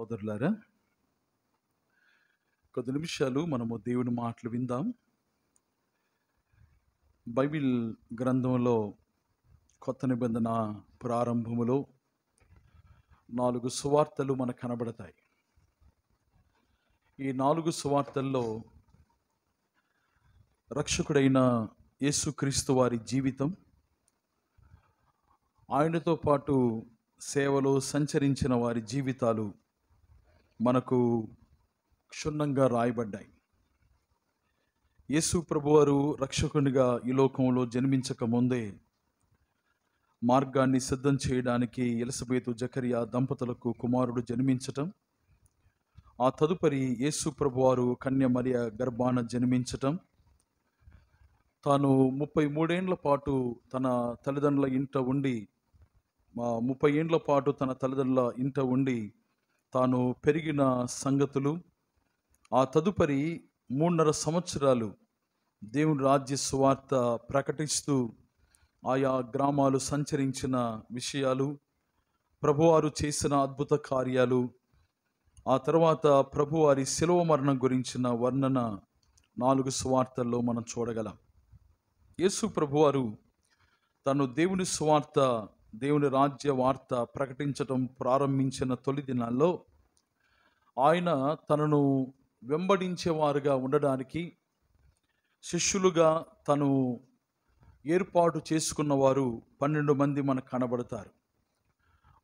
సోదరులారా, కొద్ది నిమిషాలు మనము దేవుని మాటలు విందాం. బైబిల్ గ్రంథంలో కొత్త నిబంధన ప్రారంభములో 4 సువార్తలు మనకు కనబడతాయి. ఈ 4 సువార్తల్లో రక్షకుడైన యేసుక్రీస్తు వారి జీవితం, ఆయనతో పాటు సేవలో సంచరించిన వారి జీవితాలు మనకు క్షుణ్ణంగా రాయబడ్డాయి. యేసు ప్రభువారు రక్షకునిగా ఈ లోకంలో జన్మించక ముందే మార్గాన్ని సిద్ధం చేయడానికి ఎలిసబెతు జకరియా దంపతులకు కుమారుడు జన్మించటం, ఆ తదుపరి యేసు ప్రభువారు కన్య మరియ గర్భాన జన్మించటం, తాను 33 ఏండ్ల పాటు తన తల్లిదండ్రుల ఇంట ఉండి 30 ఏండ్ల పాటు తన తల్లిదండ్రుల ఇంట ఉండి తాను పెరిగిన సంగతులు, ఆ తదుపరి 3.5 సంవత్సరాలు దేవుని రాజ్య సువార్త ప్రకటిస్తూ ఆయా గ్రామాలు సంచరించిన విషయాలు, ప్రభువారు చేసిన అద్భుత కార్యాలు, ఆ తర్వాత ప్రభువారి శిలువ మరణం గురించిన వర్ణన 4 సువార్తల్లో మనం చూడగలం. యేసు ప్రభువారు తను దేవుని సువార్త, దేవుని రాజ్య వార్త ప్రకటించటం ప్రారంభించిన తొలి దినాల్లో ఆయన తనను వెంబడించేవారుగా ఉండడానికి శిష్యులుగా తను ఏర్పాటు చేసుకున్నవారు 12 మంది మనకు కనబడతారు.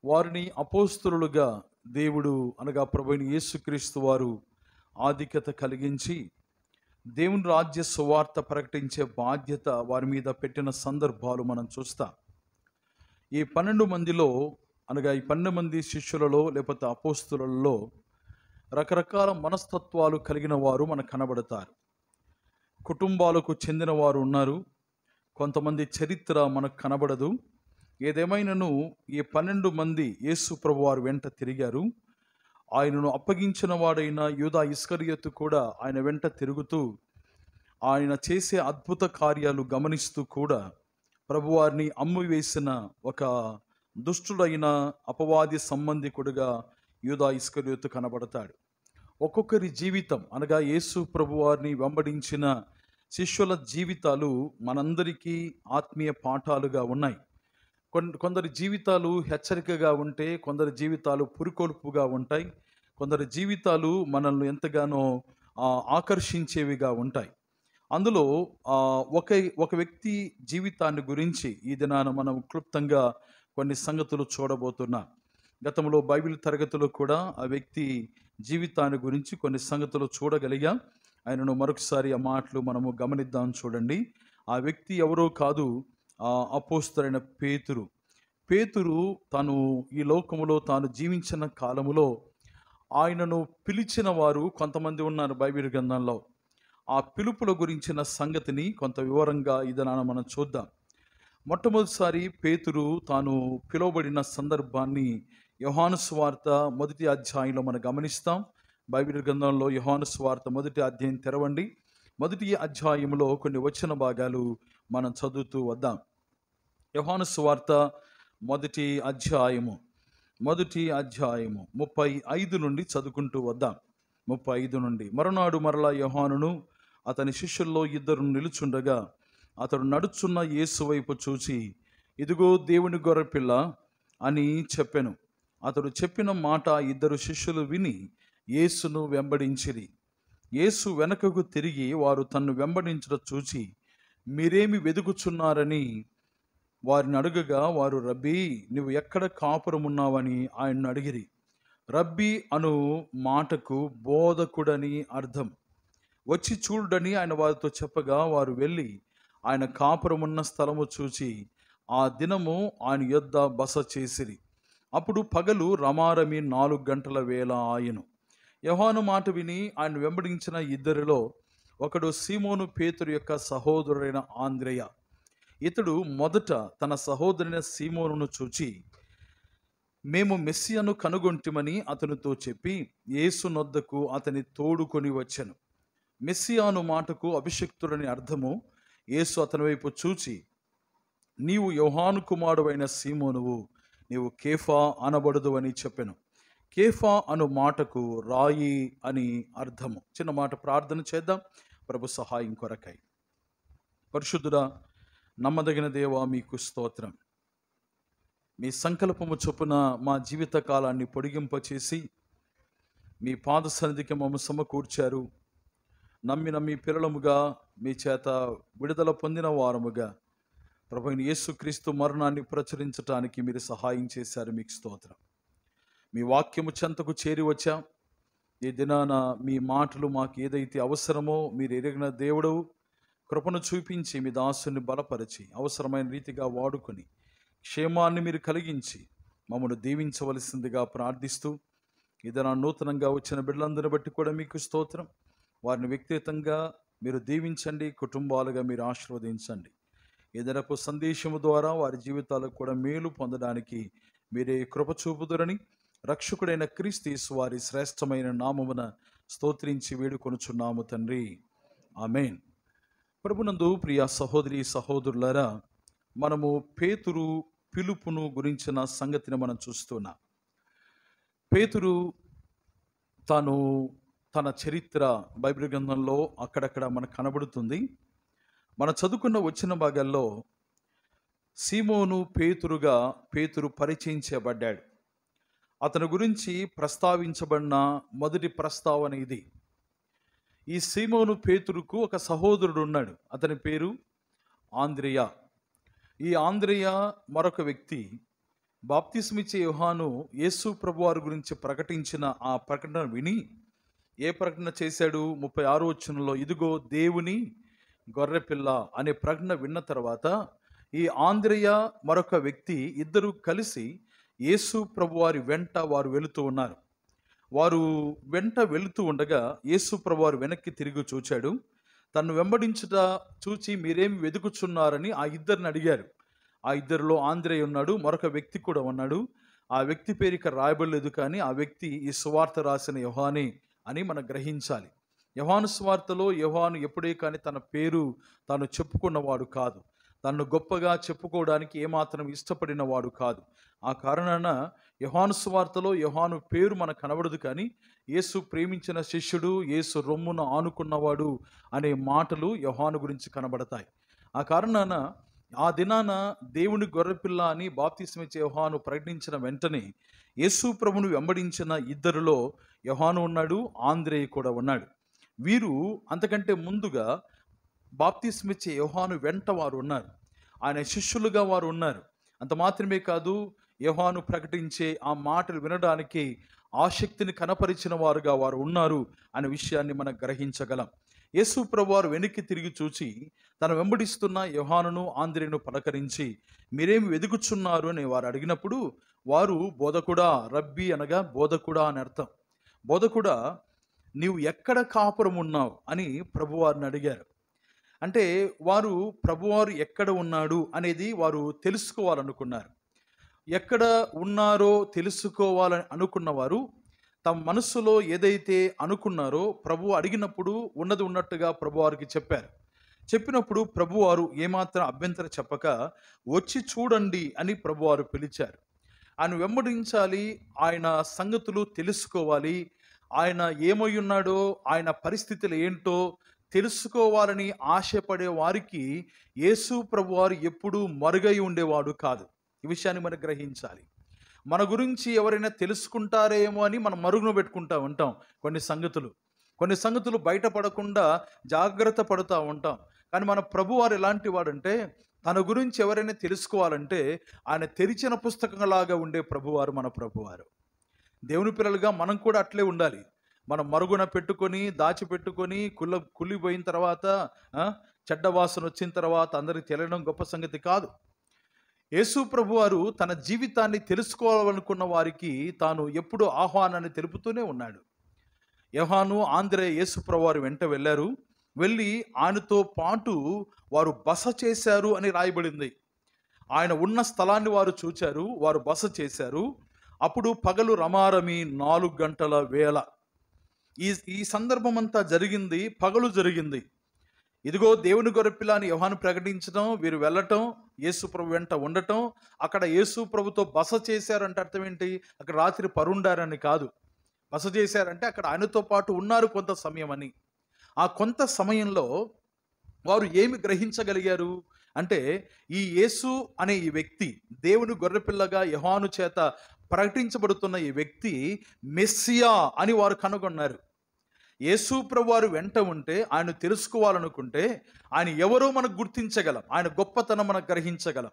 వారిని అపోస్తలులుగా దేవుడు అనగా ప్రభువైన యేసుక్రీస్తు వారు ఆధిక్యత కలిగించి దేవుని రాజ్య సువార్త ప్రకటించే బాధ్యత వారి మీద పెట్టిన సందర్భాలు మనం చూస్తాం. ఈ 12 మందిలో అనగా ఈ 12 మంది శిష్యులలో లేకపోతే అపోస్తలులలో రకరకాల మనస్తత్వాలు కలిగిన వారు మనకు కనబడతారు. కుటుంబాలకు చెందిన వారు ఉన్నారు, కొంతమంది చరిత్ర మనకు కనబడదు. ఏదేమైనను ఈ 12 మంది యేసు ప్రభు వారు వెంట తిరిగారు. ఆయనను అప్పగించిన వాడైన యూదా ఇస్కరియోతు కూడా ఆయన వెంట తిరుగుతూ ఆయన చేసే అద్భుత కార్యాలు గమనిస్తూ కూడా ప్రభువారిని అమ్మివేసిన ఒక దుష్టుడైన అపవాది సంబంధికుడుగా యూదా ఇస్కరియోతు కనబడతాడు. ఒక్కొక్కరి జీవితం అనగా యేసు ప్రభువారిని వెంబడించిన శిష్యుల జీవితాలు మనందరికీ ఆత్మీయ పాఠాలుగా ఉన్నాయి. కొందరి జీవితాలు హెచ్చరికగా ఉంటే, కొందరి జీవితాలు పురికొల్పుగా ఉంటాయి, కొందరి జీవితాలు మనల్ని ఎంతగానో ఆకర్షించేవిగా ఉంటాయి. అందులో ఒక వ్యక్తి జీవితాన్ని గురించి ఈ దినాన మనం క్లుప్తంగా కొన్ని సంగతులు చూడబోతున్నాం. గతంలో బైబిల్ తరగతిలో కూడా ఆ వ్యక్తి జీవితాన్ని గురించి కొన్ని సంగతులు చూడగలిగాం. ఆయనను మరొకసారి ఆ మాటలు మనము గమనిద్దాం. చూడండి, ఆ వ్యక్తి ఎవరో కాదు, అపోస్తలుడైన పేతురు. పేతురు తాను ఈ లోకములో తాను జీవించిన కాలములో ఆయనను పిలిచిన వారు కొంతమంది ఉన్నారు బైబిల్ గ్రంథంలో. ఆ పిలుపుల గురించిన సంగతిని కొంత వివరంగా ఇదనాన మనం చూద్దాం. మొట్టమొదటిసారి పేతురు తాను పిలువబడిన సందర్భాన్ని యోహాను సువార్త 1వ అధ్యాయంలో మనం గమనిస్తాం. బైబిల్ గ్రంథంలో యోహాను సువార్త 1వ అధ్యాయం తెరవండి. 1వ అధ్యాయంలో కొన్ని వచన భాగాలు మనం చదువుతూ వద్దాం. యోహాను సువార్త 1వ అధ్యాయము 35 నుండి చదువుకుంటూ వద్దాం. 35 నుండి. మరునాడు మరలా యోహానును అతని శిష్యుల్లో 2 నిలుచుండగా అతడు నడుచున్న యేసు వైపు చూచి, ఇదిగో దేవుని గొర్రెపిల్ల అని చెప్పెను. అతడు చెప్పిన మాట 2 శిష్యులు విని యేసును వెంబడించిరి. యేసు వెనకకు తిరిగి వారు తన్ను వెంబడించడం చూచి, మీరేమి వెదుకుచున్నారని వారిని అడుగగా, వారు రబ్బీ, నువ్వు ఎక్కడ కాపురమున్నావని ఆయన్ను అడిగిరి. రబ్బీ అను మాటకు బోధకుడని అర్థం. వచ్చి చూడని ఆయన వారితో చెప్పగా వారు వెళ్ళి ఆయన కాపురమున్న స్థలము చూచి ఆ దినము ఆయన యొద్ద బస చేసిరి. అప్పుడు పగలు రమారమి 4 గంటల వేళ ఆయను. యోహాను మాట విని ఆయన వెంబడించిన 2లో ఒకడు సీమోను పేతురు యొక్క సహోదరుడైన ఆంద్రేయ. ఇతడు మొదట తన సహోదరుడైన సీమోనును చూచి, మేము మెస్సియను కనుగొంటిమని అతనితో చెప్పి యేసు నొద్దకు అతని తోడుకొని వచ్చెను. మెస్సియాను మాటకు అభిషిక్తుడని అర్థము. యేసు అతని వైపు చూచి, నీవు యోహాను కుమారుడైన సీమోనువు, నీవు కేఫా అనబడదు అని చెప్పెను. కేఫా అను మాటకు రాయి అని అర్థము. చిన్న మాట ప్రార్థన చేద్దాం ప్రభు సహాయం కొరకై. పరిశుద్ధుడా, నమ్మదగిన దేవా, మీకు స్తోత్రం. మీ సంకల్పము చొప్పున మా జీవిత కాలాన్ని పొడిగింపచేసి మీ పాద సన్నిధికి మమ్మ సమకూర్చారు. నమ్మిన మీ పిల్లలముగా, మీ చేత విడుదల పొందిన వారముగా ప్రభువైన యేసుక్రీస్తు మరణాన్ని ప్రచురించడానికి మీరు సహాయం చేశారు. మీకు స్తోత్రం. మీ వాక్యము చెంతకు చేరి వచ్చాం. ఈ దినాన మీ మాటలు మాకు ఏదైతే అవసరమో మీరు ఎరిగిన దేవుడు, కృపను చూపించి మీ దాసుని బలపరిచి అవసరమైన రీతిగా వాడుకొని క్షేమాన్ని మీరు కలిగించి మమ్మల్ని దీవించవలసిందిగా ప్రార్థిస్తూ, ఇదనా నూతనంగా వచ్చిన బిడ్డలందరిని బట్టి కూడా మీకు స్తోత్రం. వారిని వ్యక్తిగతంగా మీరు దీవించండి, కుటుంబాలుగా మీరు ఆశీర్వదించండి. ఏదైనా సందేశము ద్వారా వారి జీవితాలకు కూడా మేలు పొందడానికి మీరే కృప చూపుదురని రక్షకుడైన క్రీస్తు యేసు వారి శ్రేష్టమైన నామమున స్తోత్రించి వేడుకొనుచున్నాము తండ్రి, ఆమేన్. ప్రభునందు ప్రియ సహోదరి సహోదరులారా, మనము పేతురు పిలుపును గురించిన సంగతిని మనం చూస్తున్నాం. పేతురు తన చరిత్ర బైబిల్ గ్రంథంలో అక్కడక్కడ మనకు కనబడుతుంది. మనం చదువుకున్న వచ్చిన భాగాల్లో సీమోను పేతురుగా పేతురు పరిచయం చేయబడ్డాడు. అతని గురించి ప్రస్తావించబడిన మొదటి ప్రస్తావన ఇది. ఈ సీమోను పేతురుకు ఒక సహోదరుడు ఉన్నాడు. అతని పేరు ఆంద్రెయ. ఈ ఆంద్రెయ మరొక వ్యక్తి బాప్తిస్మిచ్చే యోహాను యేసు ప్రభువారి గురించి ప్రకటించిన ఆ ప్రకటన విని ఏ ప్రకటన చేశాడు? 36వ వచనంలో, ఇదిగో దేవుని గొర్రెపిల్ల అనే ప్రకటన విన్న తర్వాత ఈ ఆంద్రెయ మరొక వ్యక్తి ఇద్దరు కలిసి యేసు ప్రభువారి వెంట వారు వెళుతూ ఉన్నారు. వారు వెంట వెళుతూ ఉండగా యేసు ప్రభువారు వెనక్కి తిరిగి చూచాడు. తను వెంబడించుట చూచి మీరేమి వెతుకుచున్నారని ఆ ఇద్దరిని అడిగారు. ఆ ఇద్దరిలో ఆంద్రెయ ఉన్నాడు, మరొక వ్యక్తి కూడా ఉన్నాడు. ఆ వ్యక్తి పేరు ఇక్కడ రాయబడలేదు, కానీ ఆ వ్యక్తి ఈ సువార్త రాసిన యోహానే అని మనం గ్రహించాలి. యోహాను సువార్తలో యోహాను ఎప్పుడే కానీ తన పేరు తాను చెప్పుకున్నవాడు కాదు. తను గొప్పగా చెప్పుకోవడానికి ఏమాత్రం ఇష్టపడిన వాడు కాదు. ఆ కారణాన యోహాను సువార్తలో యోహాను పేరు మనకు కనబడదు, కానీ యేసు ప్రేమించిన శిష్యుడు, యేసు రొమ్మున ఆనుకున్నవాడు అనే మాటలు యోహాను గురించి కనబడతాయి. ఆ కారణాన ఆ దినాన దేవుని గొర్రెపిల్ల అని బాప్తిస్మిచ్చే యోహాను ప్రకటించిన వెంటనే యేసు ప్రభును వెంబడించిన ఇద్దరిలో యోహాను ఉన్నాడు, ఆంద్రెయ కూడా ఉన్నాడు. వీరు అంతకంటే ముందుగా బాప్తిస్మిచ్చే యోహాను వెంట వారు ఉన్నారు, ఆయన శిష్యులుగా వారు ఉన్నారు. అంత మాత్రమే కాదు, యోహాను ప్రకటించే ఆ మాటలు వినడానికి ఆసక్తిని కనపరిచిన వారుగా వారు ఉన్నారు అనే విషయాన్ని మనం గ్రహించగలం. యేసు ప్రభువారు వెనక్కి తిరిగి చూచి తను వెంబడిస్తున్న యోహానును ఆంద్రెయను పలకరించి మీరేమి వెదుకుచున్నారు అని వారు అడిగినప్పుడు, వారు బోధకుడా, రబ్బీ అనగా బోధకుడా అని అర్థం. బోధకుడా, నీవు ఎక్కడ కాపురం ఉన్నావు అని ప్రభువారిని అడిగారు. అంటే వారు ప్రభువారు ఎక్కడ ఉన్నాడు అనేది వారు తెలుసుకోవాలనుకున్నారు. ఎక్కడ ఉన్నారో తెలుసుకోవాలని అనుకున్నవారు తమ మనస్సులో ఏదైతే అనుకున్నారో ప్రభువు అడిగినప్పుడు ఉన్నది ఉన్నట్టుగా ప్రభువారికి చెప్పారు. చెప్పినప్పుడు ప్రభువారు ఏమాత్రం అభ్యంతరం చెప్పక వచ్చి చూడండి అని ప్రభువారు పిలిచారు. ఆయన వెంబడించాలి, ఆయన సంగతులు తెలుసుకోవాలి, ఆయన ఏమై ఉన్నాడో, ఆయన పరిస్థితులు ఏంటో తెలుసుకోవాలని ఆశపడే వారికి యేసు ప్రభువారు ఎప్పుడూ మరుగై ఉండేవాడు కాదు. ఈ విషయాన్ని మనం గ్రహించాలి. మన గురించి ఎవరైనా తెలుసుకుంటారేమో అని మనం మరుగున పెట్టుకుంటూ ఉంటాం. కొన్ని సంగతులు బయటపడకుండా జాగ్రత్త పడుతూ ఉంటాం. కానీ మన ప్రభువారు ఎలాంటి వాడంటే, తన గురించి ఎవరైనా తెలుసుకోవాలంటే ఆయన తెరిచిన పుస్తకంలాగా ఉండే ప్రభువారు మన ప్రభువారు. దేవుని పిల్లలుగా మనం కూడా అట్లే ఉండాలి. మనం మరుగున పెట్టుకొని దాచిపెట్టుకొని కుళ్ళిపోయిన తర్వాత చెడ్డ వాసన వచ్చిన తర్వాత అందరికి తెలియడం గొప్ప సంగతి కాదు. యేసు ప్రభువారు తన జీవితాన్ని తెలుసుకోవాలనుకున్న వారికి తాను ఎప్పుడూ ఆహ్వానాన్ని తెలుపుతూనే ఉన్నాడు. యోహాను, ఆంద్రెయ యేసు ప్రభువారు వెంట వెళ్ళారు. వెళ్ళి ఆయనతో పాటు వారు బస చేశారు అని రాయబడింది. ఆయన ఉన్న స్థలాన్ని వారు చూచారు, వారు బస చేశారు. అప్పుడు పగలు రమారమి 4 గంటల వేళ. ఈ సందర్భం అంతా జరిగింది, పగలు జరిగింది. ఇదిగో దేవుని గొర్రెపిల్ల అని యోహాను ప్రకటించడం, వీరు వెళ్ళటం, యేసు ప్రభు వెంట ఉండటం, అక్కడ యేసు ప్రభుతో బస చేశారంటే అర్థం ఏంటి? అక్కడ రాత్రి పరుండారని కాదు. బస చేశారంటే అక్కడ ఆయనతో పాటు ఉన్నారు కొంత సమయం అని. ఆ కొంత సమయంలో వారు ఏమి గ్రహించగలిగారు అంటే, ఈ యేసు అనే ఈ వ్యక్తి, దేవుని గొర్రెపిల్లగా యోహాను చేత ప్రకటించబడుతున్న ఈ వ్యక్తి మెస్సియా అని వారు కనుగొన్నారు. యేసు ప్రభు వారు వెంట ఉంటే, ఆయన తెలుసుకోవాలనుకుంటే, ఆయన ఎవరో మనకు గుర్తించగలం, ఆయన గొప్పతనం మనకు గ్రహించగలం.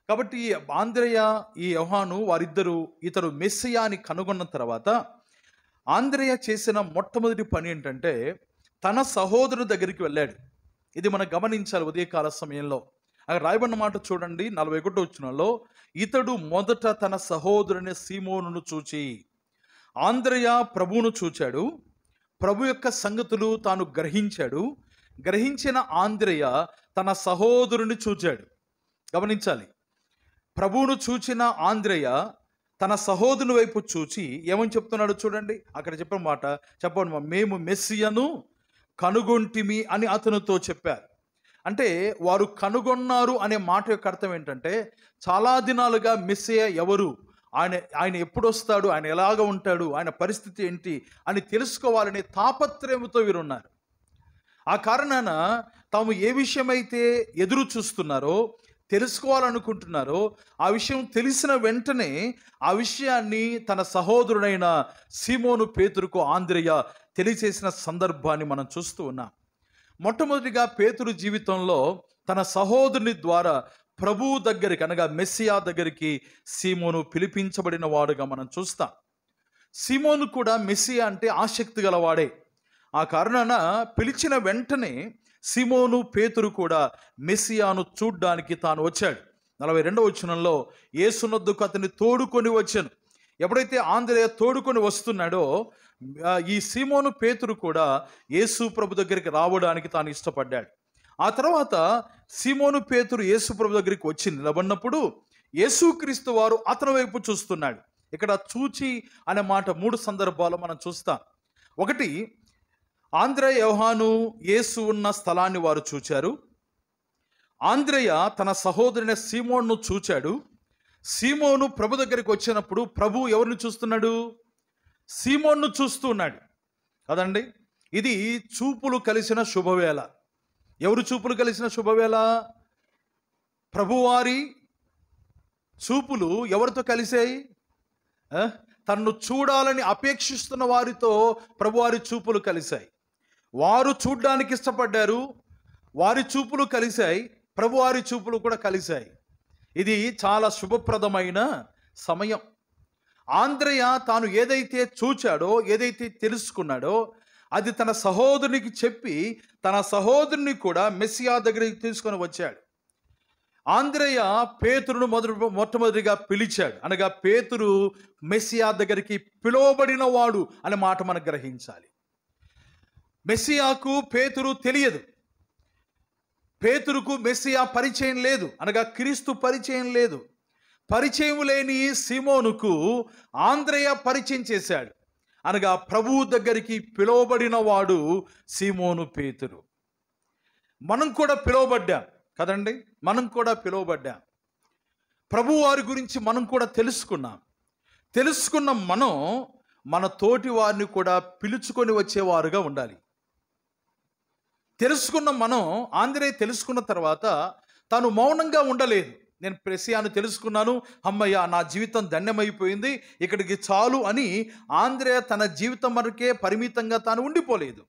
కాబట్టి ఈ ఆంద్రెయ, ఈ యోహాను వారిద్దరూ ఇతడు మెస్సియా అని కనుగొన్న తర్వాత, ఆంద్రెయ చేసిన మొట్టమొదటి పని ఏంటంటే, తన సహోదరుని దగ్గరికి వెళ్ళాడు. ఇది మనం గమనించాలి ఉదయకాల సమయంలో. అక్కడ రాయబడిన మాట చూడండి, 41వ వచనంలో, ఇతడు మొదట తన సహోదరుని సీమోనును చూచి, ఆంద్రెయ ప్రభువును చూచాడు, ప్రభు యొక్క సంగతులు తాను గ్రహించాడు. గ్రహించిన ఆంద్రెయ తన సహోదరుని చూచాడు. గమనించాలి, ప్రభువును చూచిన ఆంద్రెయ తన సహోదరుని వైపు చూచి ఏమని చెప్తున్నాడు చూడండి. అక్కడ చెప్పిన మాట చెప్పండి, మేము మెస్సియను కనుగొంటిమి అని అతనితో చెప్పారు. అంటే వారు కనుగొన్నారు అనే మాట యొక్క అర్థం ఏంటంటే, చాలా దినాలుగా మెస్సియా ఎవరు, ఆయన ఎప్పుడు వస్తాడు, ఆయన ఎలాగ ఉంటాడు, ఆయన పరిస్థితి ఏంటి అని తెలుసుకోవాలనే తాపత్రయంతో వీరున్నారు. ఆ కారణాన తాము ఏ విషయమైతే ఎదురు చూస్తున్నారో, తెలుసుకోవాలనుకుంటున్నారో, ఆ విషయం తెలిసిన వెంటనే ఆ విషయాన్ని తన సహోదరుడైన సీమోను పేతురుకు ఆంద్రెయ తెలియచేసిన సందర్భాన్ని మనం చూస్తూ ఉన్నాం. మొట్టమొదటిగా పేతురు జీవితంలో తన సహోదరుని ద్వారా ప్రభువు దగ్గరికి, అనగా మెస్సియా దగ్గరికి సీమోను పిలిపించబడిన వాడుగా మనం చూస్తాం. సీమోను కూడా మెస్సియా అంటే ఆసక్తి గలవాడే. ఆ కారణాన పిలిచిన వెంటనే సీమోను పేతురు కూడా మెస్సియాను చూడ్డానికి తాను వచ్చాడు. 42వ వచనంలో, యేసునొద్దకు అతన్ని తోడుకొని వచ్చాను. ఎప్పుడైతే ఆంద్రెయ తోడుకొని వస్తున్నాడో, ఈ సీమోను పేతురు కూడా యేసు ప్రభు దగ్గరికి రావడానికి తాను ఇష్టపడ్డాడు. ఆ తర్వాత సీమోను పేతురు యేసు ప్రభు దగ్గరికి వచ్చి నిలబడినప్పుడు యేసుక్రీస్తు వారు అతని వైపు చూస్తున్నాడు. ఇక్కడ చూచి అనే మాట 3 సందర్భాలు మనం చూస్తాం. ఒకటి, ఆంద్రెయ యోహాను యేసు ఉన్న స్థలాన్ని వారు చూచారు. ఆంద్రెయ తన సహోదరుని సీమోను చూచాడు. సీమోను ప్రభు దగ్గరికి వచ్చినప్పుడు ప్రభు ఎవరిని చూస్తున్నాడు? సీమోన్ను చూస్తున్నాడు కదండి. ఇది చూపులు కలిసిన శుభవేళ. ఎవరు చూపులు కలిసిన శుభవేళ? ప్రభువారి చూపులు ఎవరితో కలిసాయి? తన్ను చూడాలని అపేక్షిస్తున్న వారితో ప్రభువారి చూపులు కలిశాయి. వారు చూడ్డానికి ఇష్టపడ్డారు, వారి చూపులు కలిశాయి, ప్రభువారి చూపులు కూడా కలిశాయి. ఇది చాలా శుభప్రదమైన సమయం. ఆంద్రెయ తాను ఏదైతే చూచాడో, ఏదైతే తెలుసుకున్నాడో, అది తన సహోదరునికి చెప్పి తన సహోదరుని కూడా మెస్సియా దగ్గరికి తీసుకొని వచ్చాడు. ఆంద్రెయ పేతురును మొట్టమొదటిగా పిలిచాడు, అనగా పేతురు మెస్సియా దగ్గరికి పిలువబడిన వాడు అనే మాట మనం గ్రహించాలి. మెస్సియాకు పేతురు తెలియదు. పేతురుకు మెస్సియా పరిచయం లేదు, అనగా క్రీస్తు పరిచయం లేదు. పరిచయం లేని సీమోనుకు ఆంద్రెయ పరిచయం చేశాడు, అనగా ప్రభువు దగ్గరికి పిలువబడిన వాడు సీమోను పేతురు. మనం కూడా పిలువబడ్డాం కదండి. మనం కూడా పిలువబడ్డాం. ప్రభు వారి గురించి మనం కూడా తెలుసుకున్న మనం మన తోటి వారిని కూడా పిలుచుకొని వచ్చేవారుగా ఉండాలి. తెలుసుకున్న మనం, ఆంద్రెయ తెలుసుకున్న తర్వాత తాను మౌనంగా ఉండలేదు. నేను మెస్సియాను తెలుసుకున్నాను, అమ్మయ్య నా జీవితం ధన్యమైపోయింది, ఇక్కడికి చాలు అని ఆంద్రెయ తన జీవితం వరకే పరిమితంగా తాను ఉండిపోలేదు.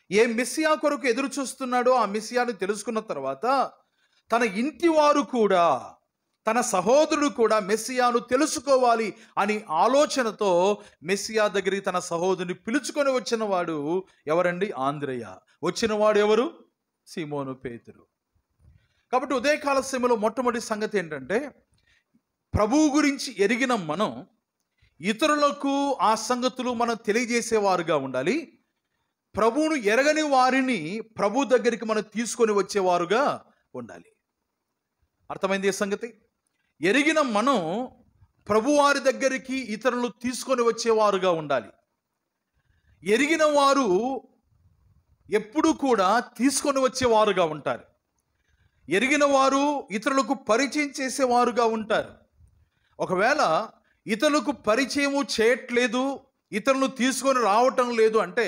ఏ మెస్సియా కొరకు ఎదురు చూస్తున్నాడో ఆ మెస్సియాను తెలుసుకున్న తర్వాత తన ఇంటి వారు కూడా, తన సహోదరుడు కూడా మెస్సియాను తెలుసుకోవాలి అని ఆలోచనతో మెస్సియా దగ్గరికి తన సహోదరుని పిలుచుకొని వచ్చిన వాడు ఎవరండి? ఆంద్రెయ. వచ్చిన వాడు ఎవరు? సీమోను పేతురు. కాబట్టి ఉదయకాల సమయంలో మొట్టమొదటి సంగతి ఏంటంటే, ప్రభువు గురించి ఎరిగిన మనం ఇతరులకు ఆ సంగతులు మనం తెలియజేసేవారుగా ఉండాలి. ప్రభువును ఎరగని వారిని ప్రభు దగ్గరికి మనం తీసుకొని వచ్చేవారుగా ఉండాలి. అర్థమైంది ఈ సంగతి? ఎరిగిన మనం ప్రభువారి దగ్గరికి ఇతరులు తీసుకొని వచ్చేవారుగా ఉండాలి. ఎరిగిన వారు ఎప్పుడూ కూడా తీసుకొని వచ్చేవారుగా ఉంటారు. ఎరిగిన వారు ఇతరులకు పరిచయం చేసేవారుగా ఉంటారు. ఒకవేళ ఇతరులకు పరిచయము చేయట్లేదు, ఇతరులను తీసుకొని రావటం లేదు అంటే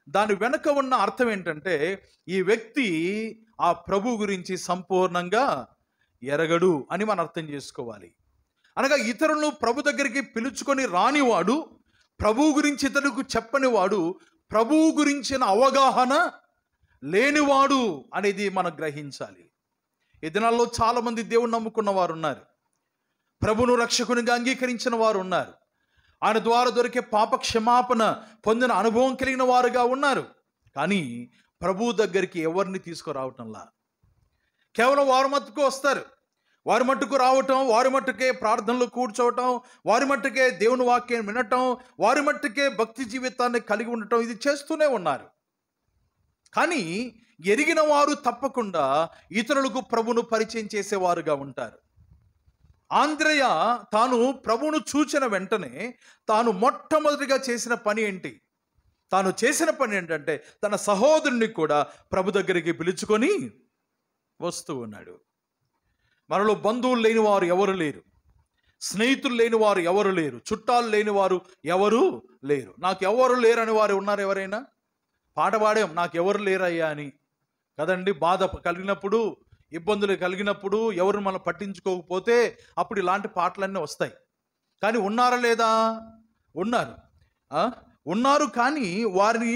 దాని వెనక ఉన్న అర్థం ఏంటంటే ఈ వ్యక్తి ఆ ప్రభు గురించి సంపూర్ణంగా ఎరగడు అని మనం అర్థం చేసుకోవాలి. అనగా ఇతరులను ప్రభు దగ్గరికి పిలుచుకొని రానివాడు, ప్రభువు గురించి ఇతరులకు చెప్పనివాడు, ప్రభువు గురించిన అవగాహన లేనివాడు అనేది మనం గ్రహించాలి. ఈ దినాల్లో చాలామంది దేవుని నమ్ముకున్న వారు ఉన్నారు, ప్రభును రక్షకునిగా అంగీకరించిన వారు ఉన్నారు, ఆయన ద్వారా దొరికే పాప క్షమాపణ పొందిన అనుభవం కలిగిన వారుగా ఉన్నారు. కానీ ప్రభు దగ్గరికి ఎవరిని తీసుకురావటంలా, కేవలం వారి మట్టుకు వస్తారు, వారి మట్టుకు రావటం, వారి మట్టుకే ప్రార్థనలు కూర్చోవటం, వారి మట్టుకే దేవుని వాక్యం వినటం, వారి మట్టుకే భక్తి జీవితాన్ని కలిగి ఉండటం, ఇది చేస్తూనే ఉన్నారు. కానీ ఎరిగిన వారు తప్పకుండా ఇతరులకు ప్రభును పరిచయం చేసేవారుగా ఉంటారు. ఆంద్రేయ తాను ప్రభువును చూచిన వెంటనే తాను మొట్టమొదటిగా చేసిన పని ఏంటి? తాను చేసిన పని ఏంటంటే తన సహోదరుని కూడా ప్రభు దగ్గరికి పిలుచుకొని వస్తూ ఉన్నాడు. మనలో బంధువులు లేని వారు ఎవరు లేరు, స్నేహితులు లేని వారు ఎవరు లేరు, చుట్టాలు లేని వారు ఎవరు లేరు. నాకు ఎవరు లేరని వారు ఉన్నారు? ఎవరైనా పాట పాడాం, నాకు ఎవరు లేరయ్యా అని కదండి. బాధ కలిగినప్పుడు, ఇబ్బందులు కలిగినప్పుడు, ఎవరు మనం పట్టించుకోకపోతే అప్పుడు ఇలాంటి పాటలన్నీ వస్తాయి. కానీ ఉన్నారా లేదా? ఉన్నారు, ఉన్నారు. కానీ వారిని